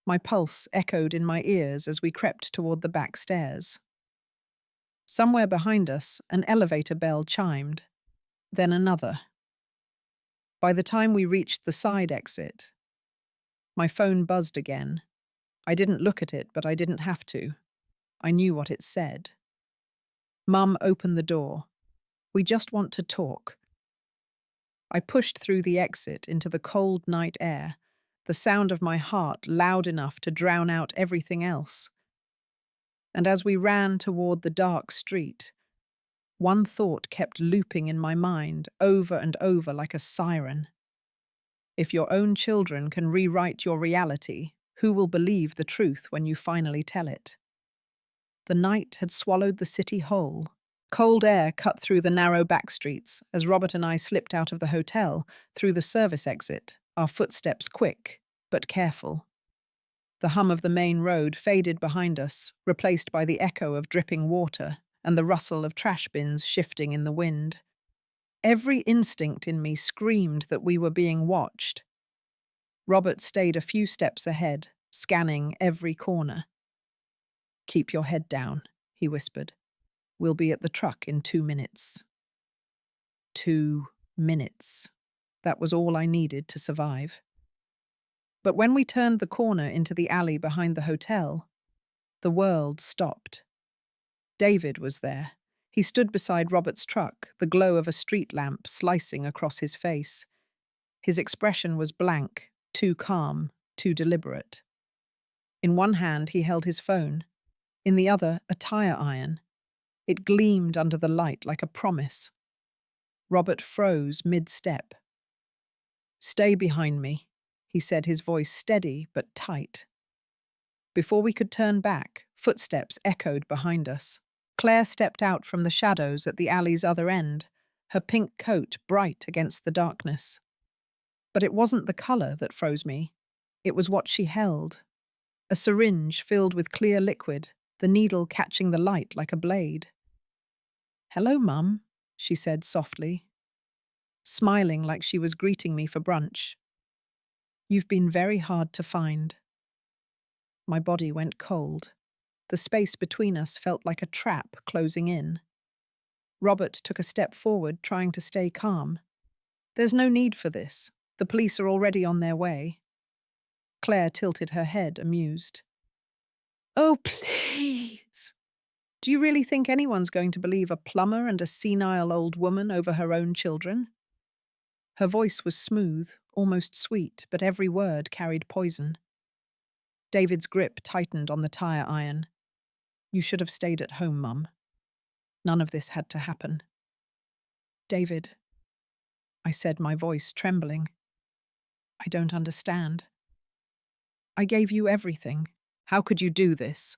My pulse echoed in my ears as we crept toward the back stairs. Somewhere behind us, an elevator bell chimed, then another. By the time we reached the side exit, my phone buzzed again. I didn't look at it, but I didn't have to. I knew what it said. Mum, open the door. We just want to talk. I pushed through the exit into the cold night air. the sound of my heart loud enough to drown out everything else. And as we ran toward the dark street, one thought kept looping in my mind over and over like a siren. If your own children can rewrite your reality, who will believe the truth when you finally tell it? The night had swallowed the city whole. Cold air cut through the narrow back streets as Robert and I slipped out of the hotel through the service exit, our footsteps quick but careful. The hum of the main road faded behind us, replaced by the echo of dripping water and the rustle of trash bins shifting in the wind. Every instinct in me screamed that we were being watched. Robert stayed a few steps ahead, scanning every corner. "Keep your head down," he whispered. "We'll be at the truck in 2 minutes." 2 minutes. That was all I needed to survive. But when we turned the corner into the alley behind the hotel, the world stopped. David was there. He stood beside Robert's truck, the glow of a street lamp slicing across his face. His expression was blank, too calm, too deliberate. In one hand he held his phone, in the other a tire iron. It gleamed under the light like a promise. Robert froze mid-step. "Stay behind me," he said, his voice steady but tight. Before we could turn back, footsteps echoed behind us. Claire stepped out from the shadows at the alley's other end, her pink coat bright against the darkness. But it wasn't the color that froze me. It was what she held. A syringe filled with clear liquid, the needle catching the light like a blade. "Hello, Mum," she said softly, smiling like she was greeting me for brunch. "You've been very hard to find." My body went cold. The space between us felt like a trap closing in. Robert took a step forward, trying to stay calm. "There's no need for this. The police are already on their way." Claire tilted her head, amused. "Oh, please. Do you really think anyone's going to believe a plumber and a senile old woman over her own children?" Her voice was smooth, almost sweet, but every word carried poison. David's grip tightened on the tire iron. "You should have stayed at home, Mum. None of this had to happen." "David," I said, my voice trembling. "I don't understand. I gave you everything. How could you do this?"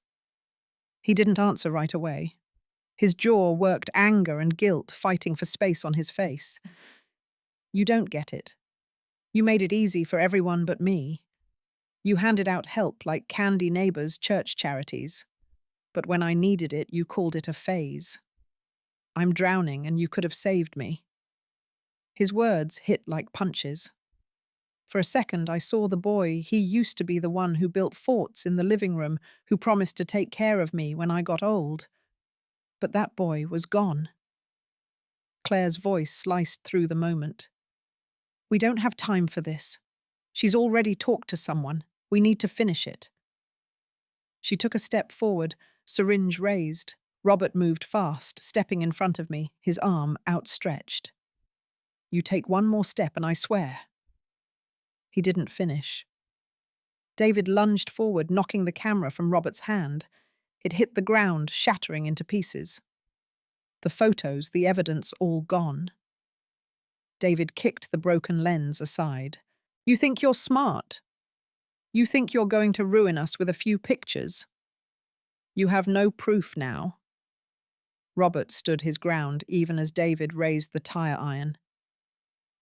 He didn't answer right away. His jaw worked anger and guilt, fighting for space on his face. "You don't get it. You made it easy for everyone but me. You handed out help like candy neighbors' church charities. But when I needed it, you called it a phase. I'm drowning and you could have saved me." His words hit like punches. For a second, I saw the boy. He used to be the one who built forts in the living room, who promised to take care of me when I got old. But that boy was gone. Claire's voice sliced through the moment. "We don't have time for this. She's already talked to someone. We need to finish it." She took a step forward, syringe raised. Robert moved fast, stepping in front of me, his arm outstretched. "You take one more step and I swear." He didn't finish. David lunged forward, knocking the camera from Robert's hand. It hit the ground, shattering into pieces. The photos, the evidence, all gone. David kicked the broken lens aside. "You think you're smart? You think you're going to ruin us with a few pictures? You have no proof now." Robert stood his ground, even as David raised the tire iron.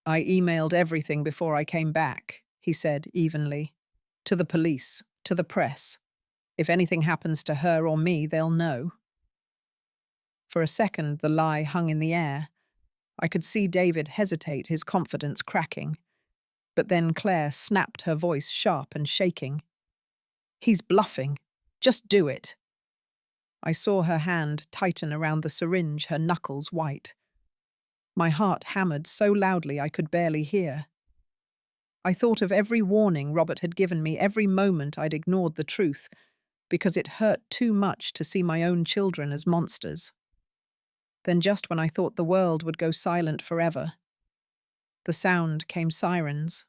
"I emailed everything before I came back," he said evenly. "To the police, to the press. If anything happens to her or me, they'll know." For a second, the lie hung in the air. I could see David hesitate, his confidence cracking. But then Claire snapped, her voice sharp and shaking. "He's bluffing. Just do it." I saw her hand tighten around the syringe, her knuckles white. My heart hammered so loudly I could barely hear. I thought of every warning Robert had given me, every moment I'd ignored the truth, because it hurt too much to see my own children as monsters. Then just when I thought the world would go silent forever, the sound came sirens.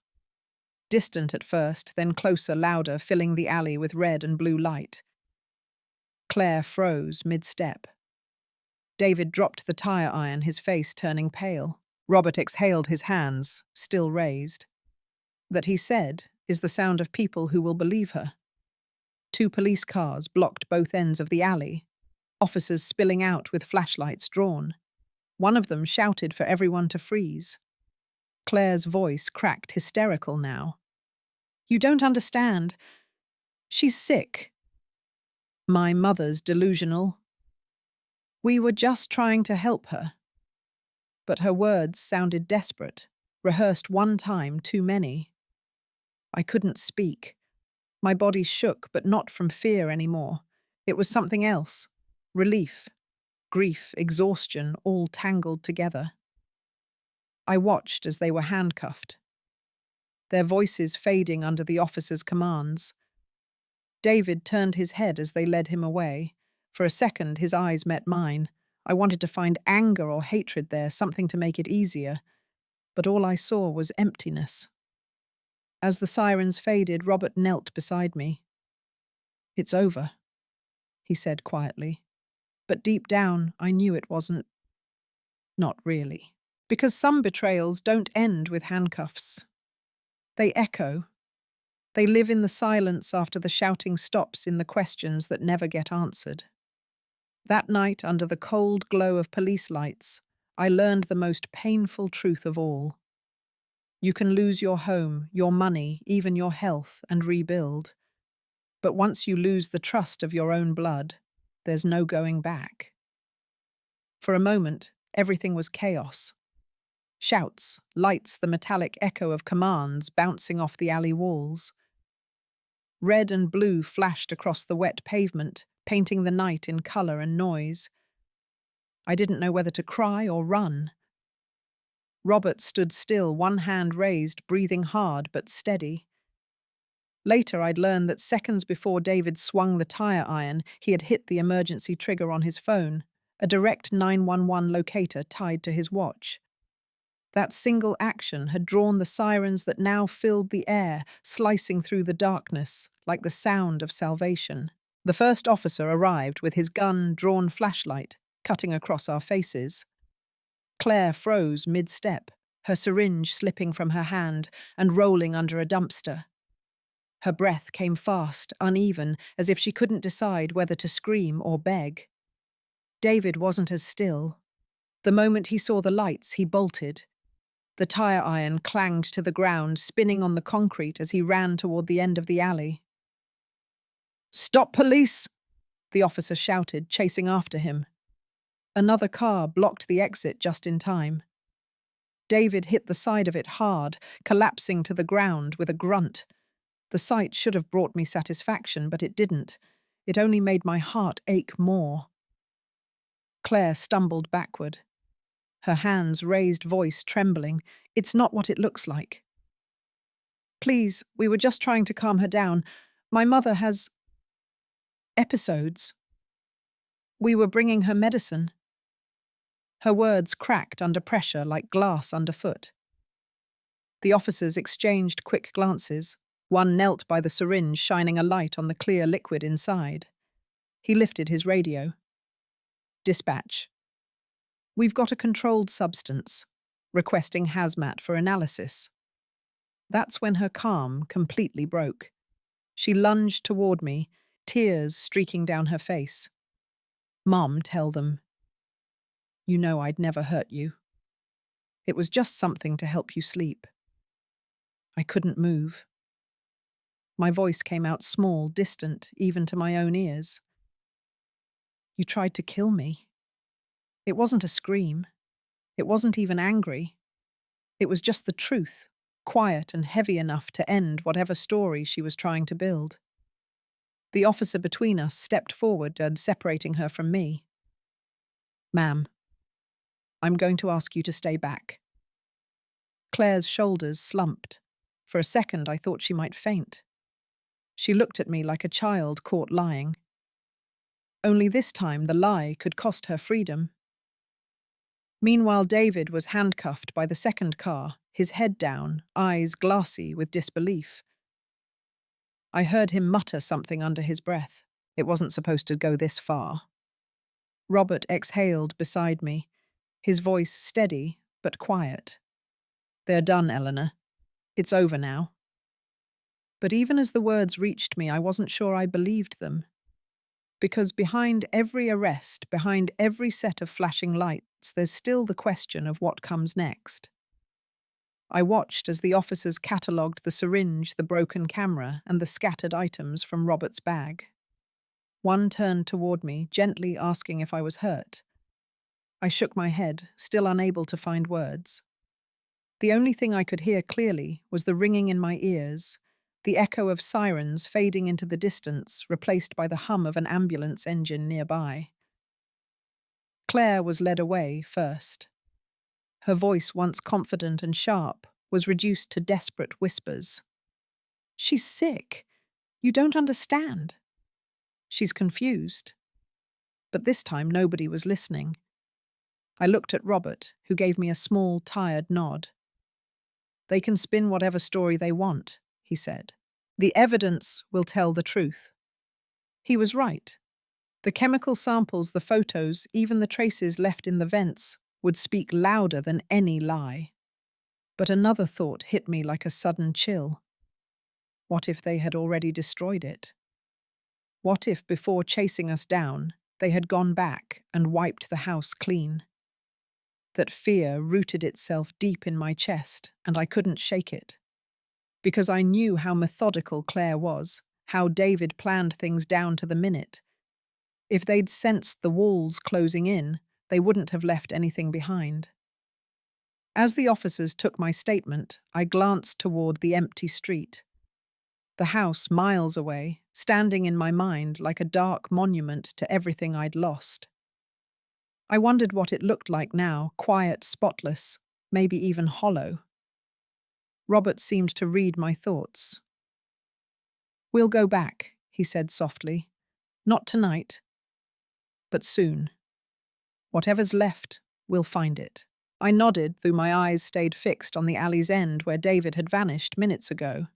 Distant at first, then closer, louder, filling the alley with red and blue light. Claire froze mid-step. David dropped the tire iron, his face turning pale. Robert exhaled, his hands still raised. That he said is the sound of people who will believe her. 2 police cars blocked both ends of the alley, officers spilling out with flashlights drawn. One of them shouted for everyone to freeze. Claire's voice cracked, hysterical now. "You don't understand. She's sick. My mother's delusional. We were just trying to help her." But her words sounded desperate, rehearsed one time too many. I couldn't speak. My body shook, but not from fear anymore. It was something else. Relief, grief, exhaustion, all tangled together. I watched as they were handcuffed, their voices fading under the officer's commands. David turned his head as they led him away. For a second, his eyes met mine. I wanted to find anger or hatred there, something to make it easier. But all I saw was emptiness. As the sirens faded, Robert knelt beside me. "It's over," he said quietly. But deep down, I knew it wasn't. Not really. Because some betrayals don't end with handcuffs. They echo. They live in the silence after the shouting stops, in the questions that never get answered. That night, under the cold glow of police lights, I learned the most painful truth of all. You can lose your home, your money, even your health, and rebuild. But once you lose the trust of your own blood, there's no going back. For a moment, everything was chaos. Shouts, lights, the metallic echo of commands bouncing off the alley walls. Red and blue flashed across the wet pavement, painting the night in color and noise. I didn't know whether to cry or run. Robert stood still, one hand raised, breathing hard but steady. Later, I'd learned that seconds before David swung the tire iron, he had hit the emergency trigger on his phone, a direct 911 locator tied to his watch. That single action had drawn the sirens that now filled the air, slicing through the darkness like the sound of salvation. The first officer arrived with his gun-drawn flashlight, cutting across our faces. Claire froze mid-step, her syringe slipping from her hand and rolling under a dumpster. Her breath came fast, uneven, as if she couldn't decide whether to scream or beg. David wasn't as still. The moment he saw the lights, he bolted. The tire iron clanged to the ground, spinning on the concrete as he ran toward the end of the alley. "Stop, police!" the officer shouted, chasing after him. Another car blocked the exit just in time. David hit the side of it hard, collapsing to the ground with a grunt. The sight should have brought me satisfaction, but it didn't. It only made my heart ache more. Claire stumbled backward, her hands raised, voice trembling. "It's not what it looks like. Please, we were just trying to calm her down. My mother has episodes. We were bringing her medicine." Her words cracked under pressure like glass underfoot. The officers exchanged quick glances. One knelt by the syringe, shining a light on the clear liquid inside. He lifted his radio. "Dispatch. We've got a controlled substance, requesting hazmat for analysis." That's when her calm completely broke. She lunged toward me, tears streaking down her face. "Mom, tell them. You know I'd never hurt you. It was just something to help you sleep." I couldn't move. My voice came out small, distant, even to my own ears. "You tried to kill me." It wasn't a scream. It wasn't even angry. It was just the truth, quiet and heavy enough to end whatever story she was trying to build. The officer between us stepped forward and separating her from me. "Ma'am, I'm going to ask you to stay back." Claire's shoulders slumped. For a second, I thought she might faint. She looked at me like a child caught lying. Only this time, the lie could cost her freedom. Meanwhile, David was handcuffed by the second car, his head down, eyes glassy with disbelief. I heard him mutter something under his breath. It wasn't supposed to go this far. Robert exhaled beside me, his voice steady but quiet. "They're done, Eleanor. It's over now." But even as the words reached me, I wasn't sure I believed them. Because behind every arrest, behind every set of flashing lights, there's still the question of what comes next. I watched as the officers catalogued the syringe, the broken camera, and the scattered items from Robert's bag. One turned toward me, gently asking if I was hurt. I shook my head, still unable to find words. The only thing I could hear clearly was the ringing in my ears, the echo of sirens fading into the distance, replaced by the hum of an ambulance engine nearby. Claire was led away first. Her voice, once confident and sharp, was reduced to desperate whispers. "She's sick. You don't understand." "She's confused." But this time nobody was listening. I looked at Robert, who gave me a small, tired nod. "They can spin whatever story they want," he said. "The evidence will tell the truth." He was right. The chemical samples, the photos, even the traces left in the vents would speak louder than any lie. But another thought hit me like a sudden chill. What if they had already destroyed it? What if, before chasing us down, they had gone back and wiped the house clean? That fear rooted itself deep in my chest, and I couldn't shake it. Because I knew how methodical Claire was, how David planned things down to the minute. If they'd sensed the walls closing in, they wouldn't have left anything behind. As the officers took my statement, I glanced toward the empty street. The house, miles away, standing in my mind like a dark monument to everything I'd lost. I wondered what it looked like now, quiet, spotless, maybe even hollow. Robert seemed to read my thoughts. "We'll go back," he said softly. "Not tonight, but soon. Whatever's left, we'll find it." I nodded, though my eyes stayed fixed on the alley's end where David had vanished minutes ago.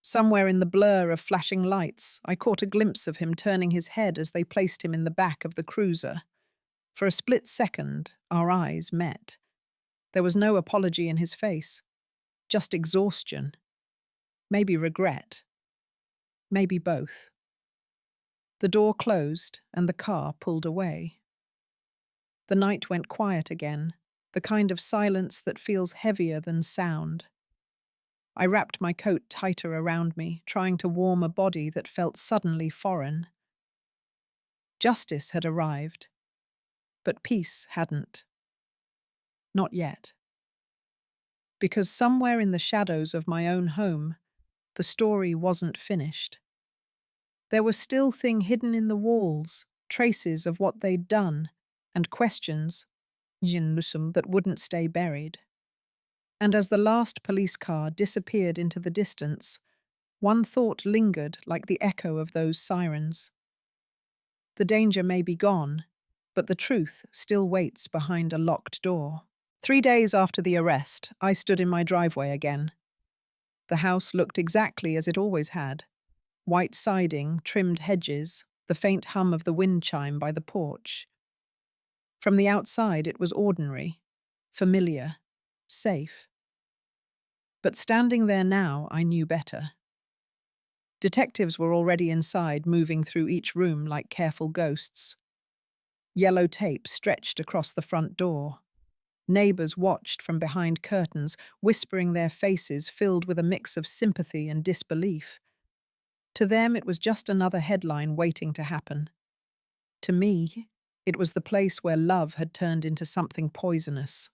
Somewhere in the blur of flashing lights, I caught a glimpse of him turning his head as they placed him in the back of the cruiser. For a split second, our eyes met. There was no apology in his face, just exhaustion. Maybe regret. Maybe both. The door closed and the car pulled away. The night went quiet again, the kind of silence that feels heavier than sound. I wrapped my coat tighter around me, trying to warm a body that felt suddenly foreign. Justice had arrived, but peace hadn't. Not yet. Because somewhere in the shadows of my own home, the story wasn't finished. There was still things hidden in the walls, traces of what they'd done, and questions that wouldn't stay buried. And as the last police car disappeared into the distance, one thought lingered like the echo of those sirens. The danger may be gone, but the truth still waits behind a locked door. 3 days after the arrest, I stood in my driveway again. The house looked exactly as it always had. White siding, trimmed hedges, the faint hum of the wind chime by the porch. From the outside it was ordinary, familiar, safe. But standing there now, I knew better. Detectives were already inside, moving through each room like careful ghosts. Yellow tape stretched across the front door. Neighbors watched from behind curtains, whispering, their faces filled with a mix of sympathy and disbelief. To them, it was just another headline waiting to happen. To me, it was the place where love had turned into something poisonous.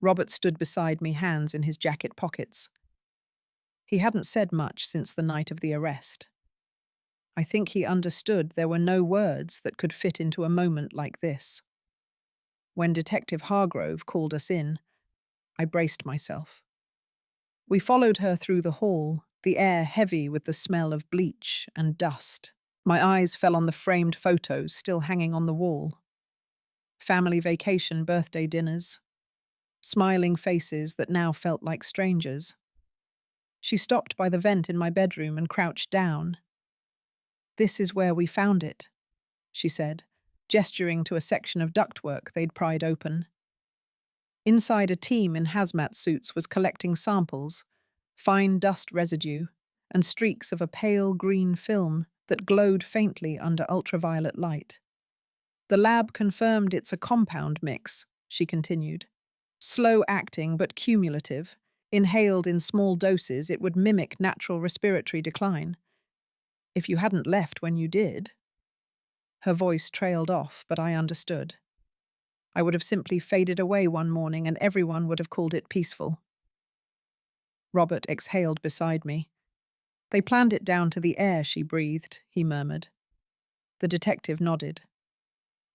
Robert stood beside me, hands in his jacket pockets. He hadn't said much since the night of the arrest. I think he understood there were no words that could fit into a moment like this. When Detective Hargrove called us in, I braced myself. We followed her through the hall, the air heavy with the smell of bleach and dust. My eyes fell on the framed photos still hanging on the wall. Family vacation birthday dinners. smiling faces that now felt like strangers. She stopped by the vent in my bedroom and crouched down. "This is where we found it," she said, gesturing to a section of ductwork they'd pried open. Inside, a team in hazmat suits was collecting samples, fine dust residue, and streaks of a pale green film that glowed faintly under ultraviolet light. "The lab confirmed it's a compound mix," she continued. "Slow-acting but cumulative. Inhaled in small doses, it would mimic natural respiratory decline. If you hadn't left when you did." Her voice trailed off, but I understood. I would have simply faded away one morning and everyone would have called it peaceful. Robert exhaled beside me. "They planned it down to the air she breathed," he murmured. The detective nodded.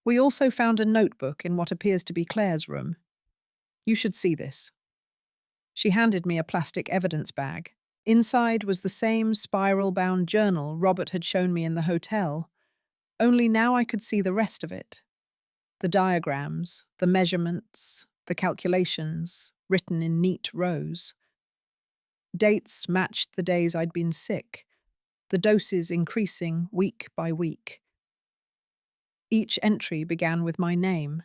"We also found a notebook in what appears to be Claire's room. You should see this." She handed me a plastic evidence bag. Inside was the same spiral-bound journal Robert had shown me in the hotel, only now I could see the rest of it. The diagrams, the measurements, the calculations, written in neat rows. Dates matched the days I'd been sick, the doses increasing week by week. Each entry began with my name.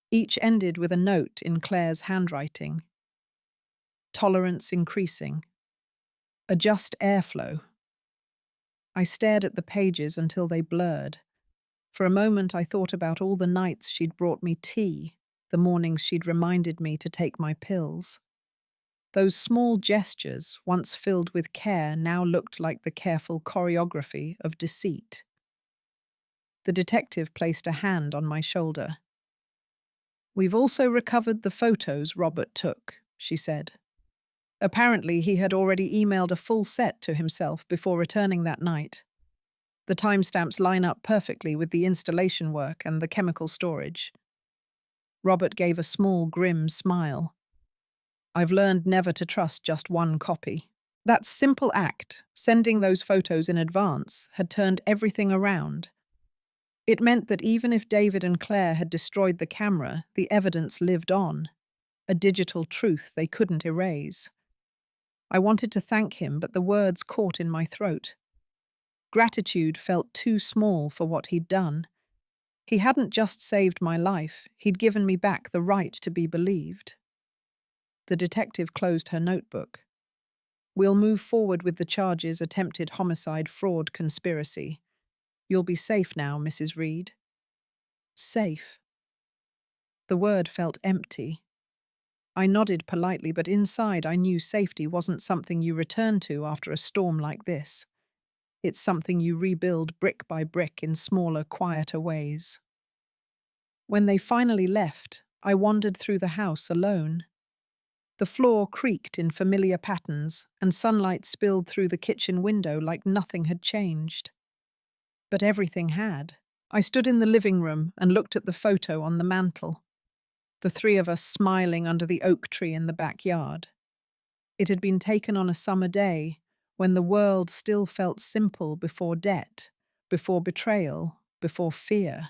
Each ended with a note in Claire's handwriting. Tolerance increasing. Adjust airflow. I stared at the pages until they blurred. For a moment I thought about all the nights she'd brought me tea, the mornings she'd reminded me to take my pills. Those small gestures, once filled with care, now looked like the careful choreography of deceit. The detective placed a hand on my shoulder. "We've also recovered the photos Robert took," she said. Apparently, he had already emailed a full set to himself before returning that night. The timestamps line up perfectly with the installation work and the chemical storage. Robert gave a small, grim smile. "I've learned never to trust just one copy." That simple act, sending those photos in advance, had turned everything around. It meant that even if David and Claire had destroyed the camera, the evidence lived on, a digital truth they couldn't erase. I wanted to thank him, but the words caught in my throat. Gratitude felt too small for what he'd done. He hadn't just saved my life, he'd given me back the right to be believed. The detective closed her notebook. "We'll move forward with the charges: attempted homicide, fraud, conspiracy. You'll be safe now, Mrs. Reed." Safe. The word felt empty. I nodded politely, but inside I knew safety wasn't something you return to after a storm like this. It's something you rebuild brick by brick in smaller, quieter ways. When they finally left, I wandered through the house alone. The floor creaked in familiar patterns, and sunlight spilled through the kitchen window like nothing had changed. But everything had. I stood in the living room and looked at the photo on the mantel. The three of us smiling under the oak tree in the backyard. It had been taken on a summer day, when the world still felt simple before debt, before betrayal, before fear.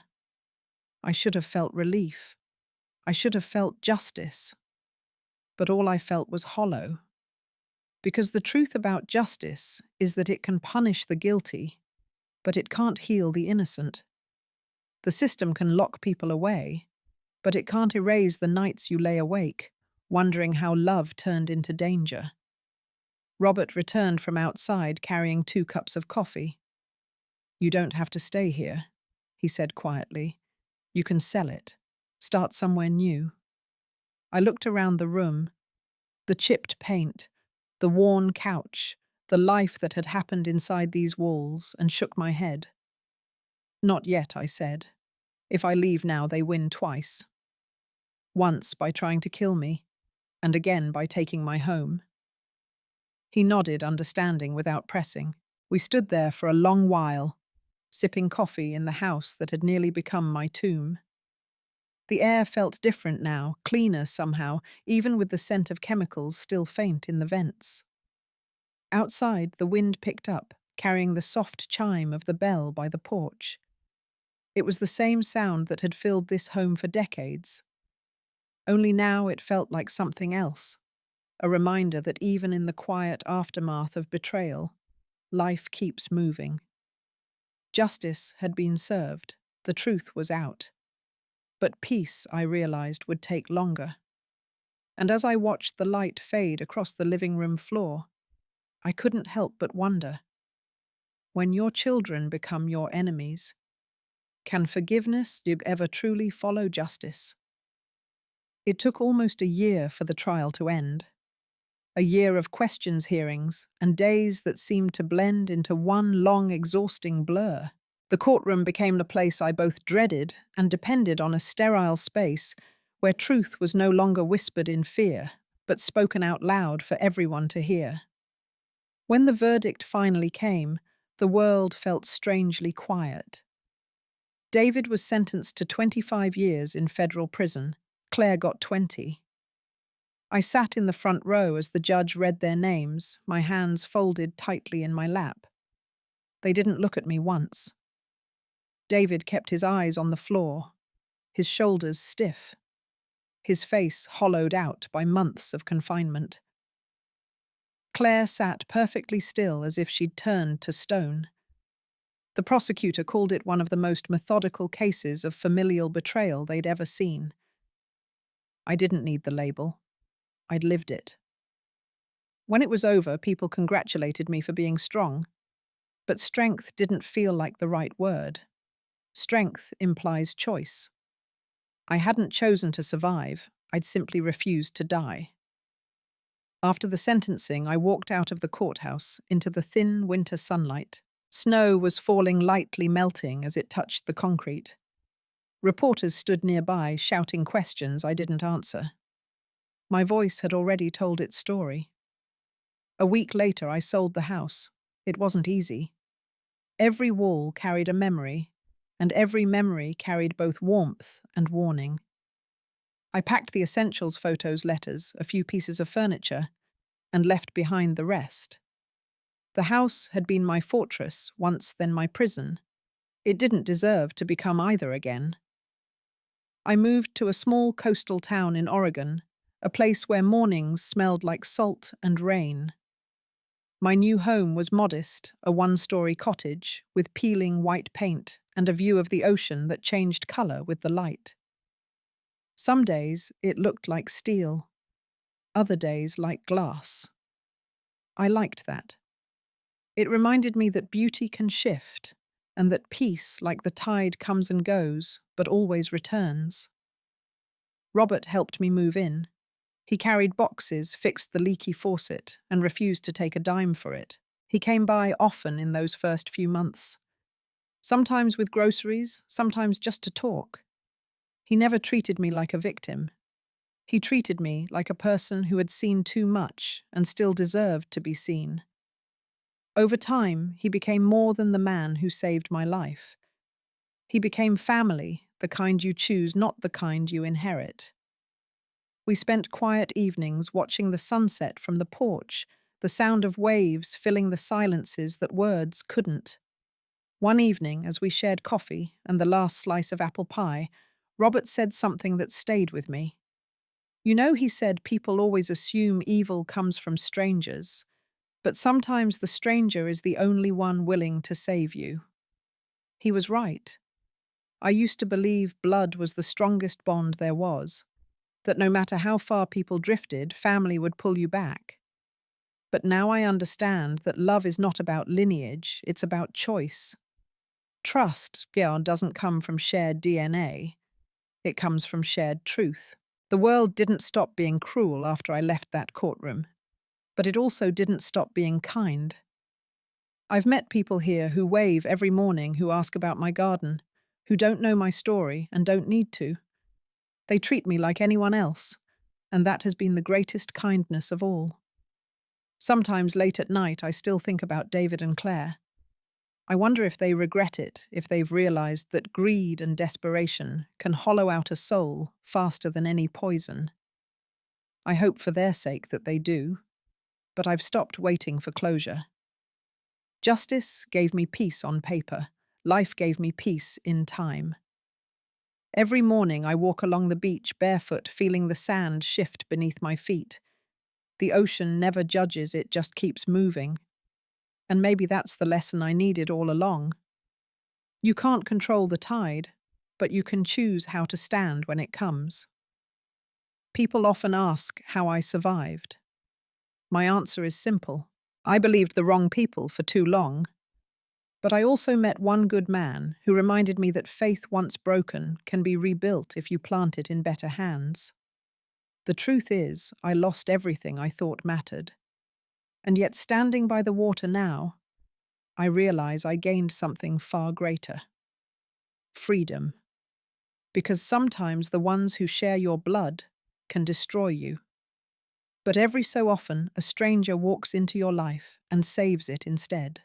I should have felt relief. I should have felt justice. But all I felt was hollow. Because the truth about justice is that it can punish the guilty, but it can't heal the innocent. The system can lock people away, but it can't erase the nights you lay awake, wondering how love turned into danger. Robert returned from outside carrying 2 cups of coffee. "You don't have to stay here," he said quietly. "You can sell it. Start somewhere new." I looked around the room. The chipped paint, the worn couch, the life that had happened inside these walls, and shook my head. "Not yet," I said. "If I leave now, they win twice. Once by trying to kill me, and again by taking my home." He nodded, understanding without pressing. We stood there for a long while, sipping coffee in the house that had nearly become my tomb. The air felt different now, cleaner somehow, even with the scent of chemicals still faint in the vents. Outside, the wind picked up, carrying the soft chime of the bell by the porch. It was the same sound that had filled this home for decades. Only now it felt like something else, a reminder that even in the quiet aftermath of betrayal, life keeps moving. Justice had been served, the truth was out. But peace, I realized, would take longer. And as I watched the light fade across the living room floor, I couldn't help but wonder, when your children become your enemies, can forgiveness ever truly follow justice? It took almost a year for the trial to end, a year of questions hearings and days that seemed to blend into one long, exhausting blur. The courtroom became the place I both dreaded and depended on, a sterile space where truth was no longer whispered in fear, but spoken out loud for everyone to hear. When the verdict finally came, the world felt strangely quiet. David was sentenced to 25 years in federal prison. Claire got 20. I sat in the front row as the judge read their names, my hands folded tightly in my lap. They didn't look at me once. David kept his eyes on the floor, his shoulders stiff, his face hollowed out by months of confinement. Claire sat perfectly still as if she'd turned to stone. The prosecutor called it one of the most methodical cases of familial betrayal they'd ever seen. I didn't need the label. I'd lived it. When it was over, people congratulated me for being strong. But strength didn't feel like the right word. Strength implies choice. I hadn't chosen to survive, I'd simply refused to die. After the sentencing, I walked out of the courthouse into the thin winter sunlight. Snow was falling lightly, melting as it touched the concrete. Reporters stood nearby, shouting questions I didn't answer. My voice had already told its story. A week later, I sold the house. It wasn't easy. Every wall carried a memory, and every memory carried both warmth and warning. I packed the essentials, photos, letters, a few pieces of furniture, and left behind the rest. The house had been my fortress, once then my prison. It didn't deserve to become either again. I moved to a small coastal town in Oregon, a place where mornings smelled like salt and rain. My new home was modest, a one-story cottage with peeling white paint and a view of the ocean that changed color with the light. Some days it looked like steel, other days like glass. I liked that. It reminded me that beauty can shift, and that peace, like the tide, comes and goes, but always returns. Robert helped me move in. He carried boxes, fixed the leaky faucet, and refused to take a dime for it. He came by often in those first few months. Sometimes with groceries, sometimes just to talk. He never treated me like a victim. He treated me like a person who had seen too much and still deserved to be seen. Over time, he became more than the man who saved my life. He became family, the kind you choose, not the kind you inherit. We spent quiet evenings watching the sunset from the porch, the sound of waves filling the silences that words couldn't. One evening, as we shared coffee and the last slice of apple pie, Robert said something that stayed with me. You know, he said, people always assume evil comes from strangers, but sometimes the stranger is the only one willing to save you. He was right. I used to believe blood was the strongest bond there was, that no matter how far people drifted, family would pull you back. But now I understand that love is not about lineage, it's about choice. Trust, doesn't come from shared DNA. It comes from shared truth. The world didn't stop being cruel after I left that courtroom, but it also didn't stop being kind. I've met people here who wave every morning, who ask about my garden, who don't know my story and don't need to. They treat me like anyone else, and that has been the greatest kindness of all. Sometimes late at night I still think about David and Claire. I wonder if they regret it, if they've realized that greed and desperation can hollow out a soul faster than any poison. I hope for their sake that they do, but I've stopped waiting for closure. Justice gave me peace on paper. Life gave me peace in time. Every morning I walk along the beach barefoot, feeling the sand shift beneath my feet. The ocean never judges, it just keeps moving. And maybe that's the lesson I needed all along. You can't control the tide, but you can choose how to stand when it comes. People often ask how I survived. My answer is simple. I believed the wrong people for too long. But I also met one good man who reminded me that faith once broken can be rebuilt if you plant it in better hands. The truth is, I lost everything I thought mattered. And yet standing by the water now, I realize I gained something far greater. Freedom. Because sometimes the ones who share your blood can destroy you. But every so often, a stranger walks into your life and saves it instead.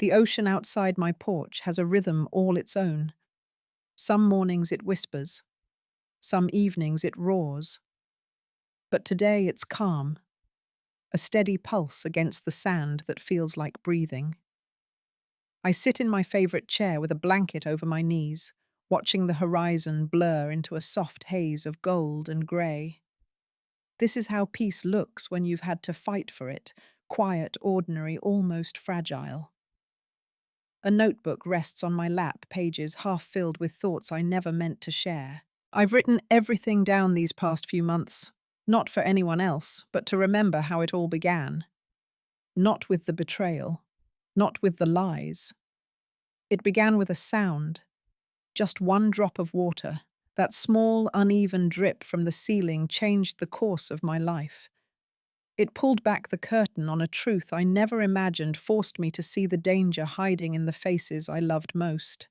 The ocean outside my porch has a rhythm all its own. Some mornings it whispers, some evenings it roars. But today it's calm, a steady pulse against the sand that feels like breathing. I sit in my favorite chair with a blanket over my knees, watching the horizon blur into a soft haze of gold and grey. This is how peace looks when you've had to fight for it, quiet, ordinary, almost fragile. A notebook rests on my lap, pages half filled with thoughts I never meant to share. I've written everything down these past few months, not for anyone else, but to remember how it all began. Not with the betrayal, not with the lies. It began with a sound, just one drop of water. That small, uneven drip from the ceiling changed the course of my life. It pulled back the curtain on a truth I never imagined, forced me to see the danger hiding in the faces I loved most.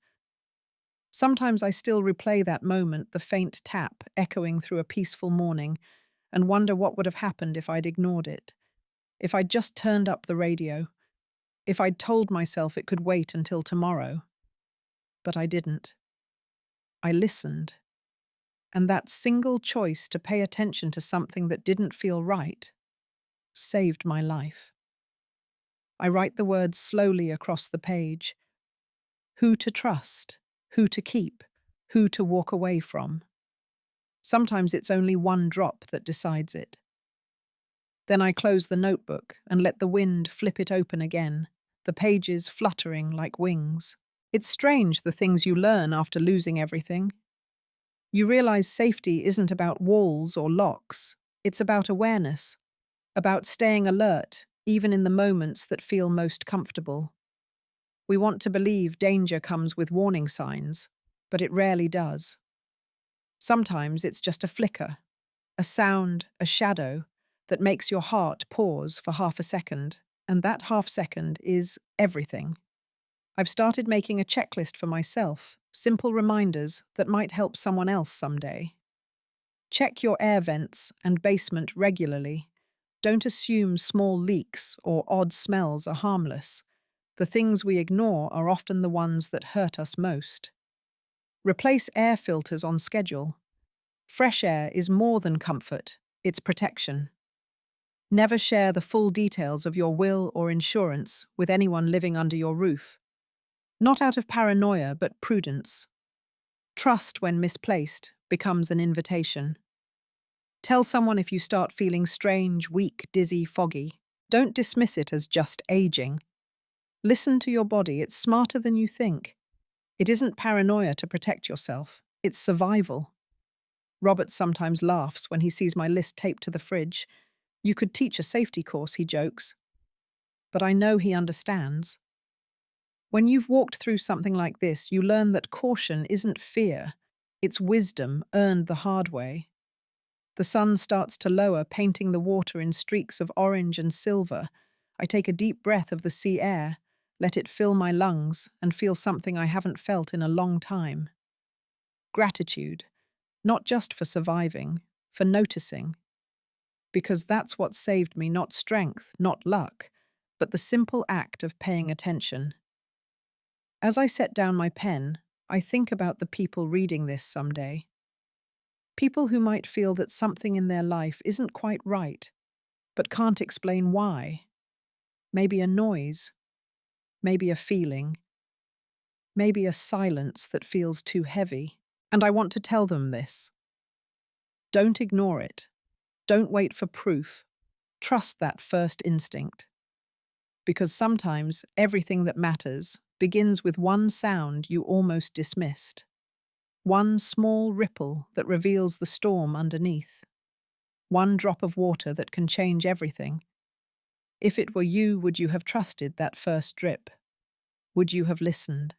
Sometimes I still replay that moment, the faint tap echoing through a peaceful morning, and wonder what would have happened if I'd ignored it. If I'd just turned up the radio. If I'd told myself it could wait until tomorrow. But I didn't. I listened. And that single choice to pay attention to something that didn't feel right saved my life. I write the words slowly across the page. Who to trust, who to keep, who to walk away from. Sometimes it's only one drop that decides it. Then I close the notebook and let the wind flip it open again, the pages fluttering like wings. It's strange the things you learn after losing everything. You realize safety isn't about walls or locks. It's about awareness, about staying alert, even in the moments that feel most comfortable. We want to believe danger comes with warning signs, but it rarely does. Sometimes it's just a flicker, a sound, a shadow that makes your heart pause for half a second, and that half second is everything. I've started making a checklist for myself, simple reminders that might help someone else someday. Check your air vents and basement regularly. Don't assume small leaks or odd smells are harmless. The things we ignore are often the ones that hurt us most. Replace air filters on schedule. Fresh air is more than comfort, it's protection. Never share the full details of your will or insurance with anyone living under your roof. Not out of paranoia, but prudence. Trust, when misplaced, becomes an invitation. Tell someone if you start feeling strange, weak, dizzy, foggy. Don't dismiss it as just aging. Listen to your body, it's smarter than you think. It isn't paranoia to protect yourself, it's survival. Robert sometimes laughs when he sees my list taped to the fridge. You could teach a safety course, he jokes. But I know he understands. When you've walked through something like this, you learn that caution isn't fear, it's wisdom earned the hard way. The sun starts to lower, painting the water in streaks of orange and silver. I take a deep breath of the sea air, let it fill my lungs, and feel something I haven't felt in a long time. Gratitude, not just for surviving, for noticing. Because that's what saved me, not strength, not luck, but the simple act of paying attention. As I set down my pen, I think about the people reading this someday. People who might feel that something in their life isn't quite right, but can't explain why. Maybe a noise, maybe a feeling, maybe a silence that feels too heavy. And I want to tell them this. Don't ignore it. Don't wait for proof. Trust that first instinct. Because sometimes everything that matters begins with one sound you almost dismissed. One small ripple that reveals the storm underneath. One drop of water that can change everything. If it were you, would you have trusted that first drip? Would you have listened?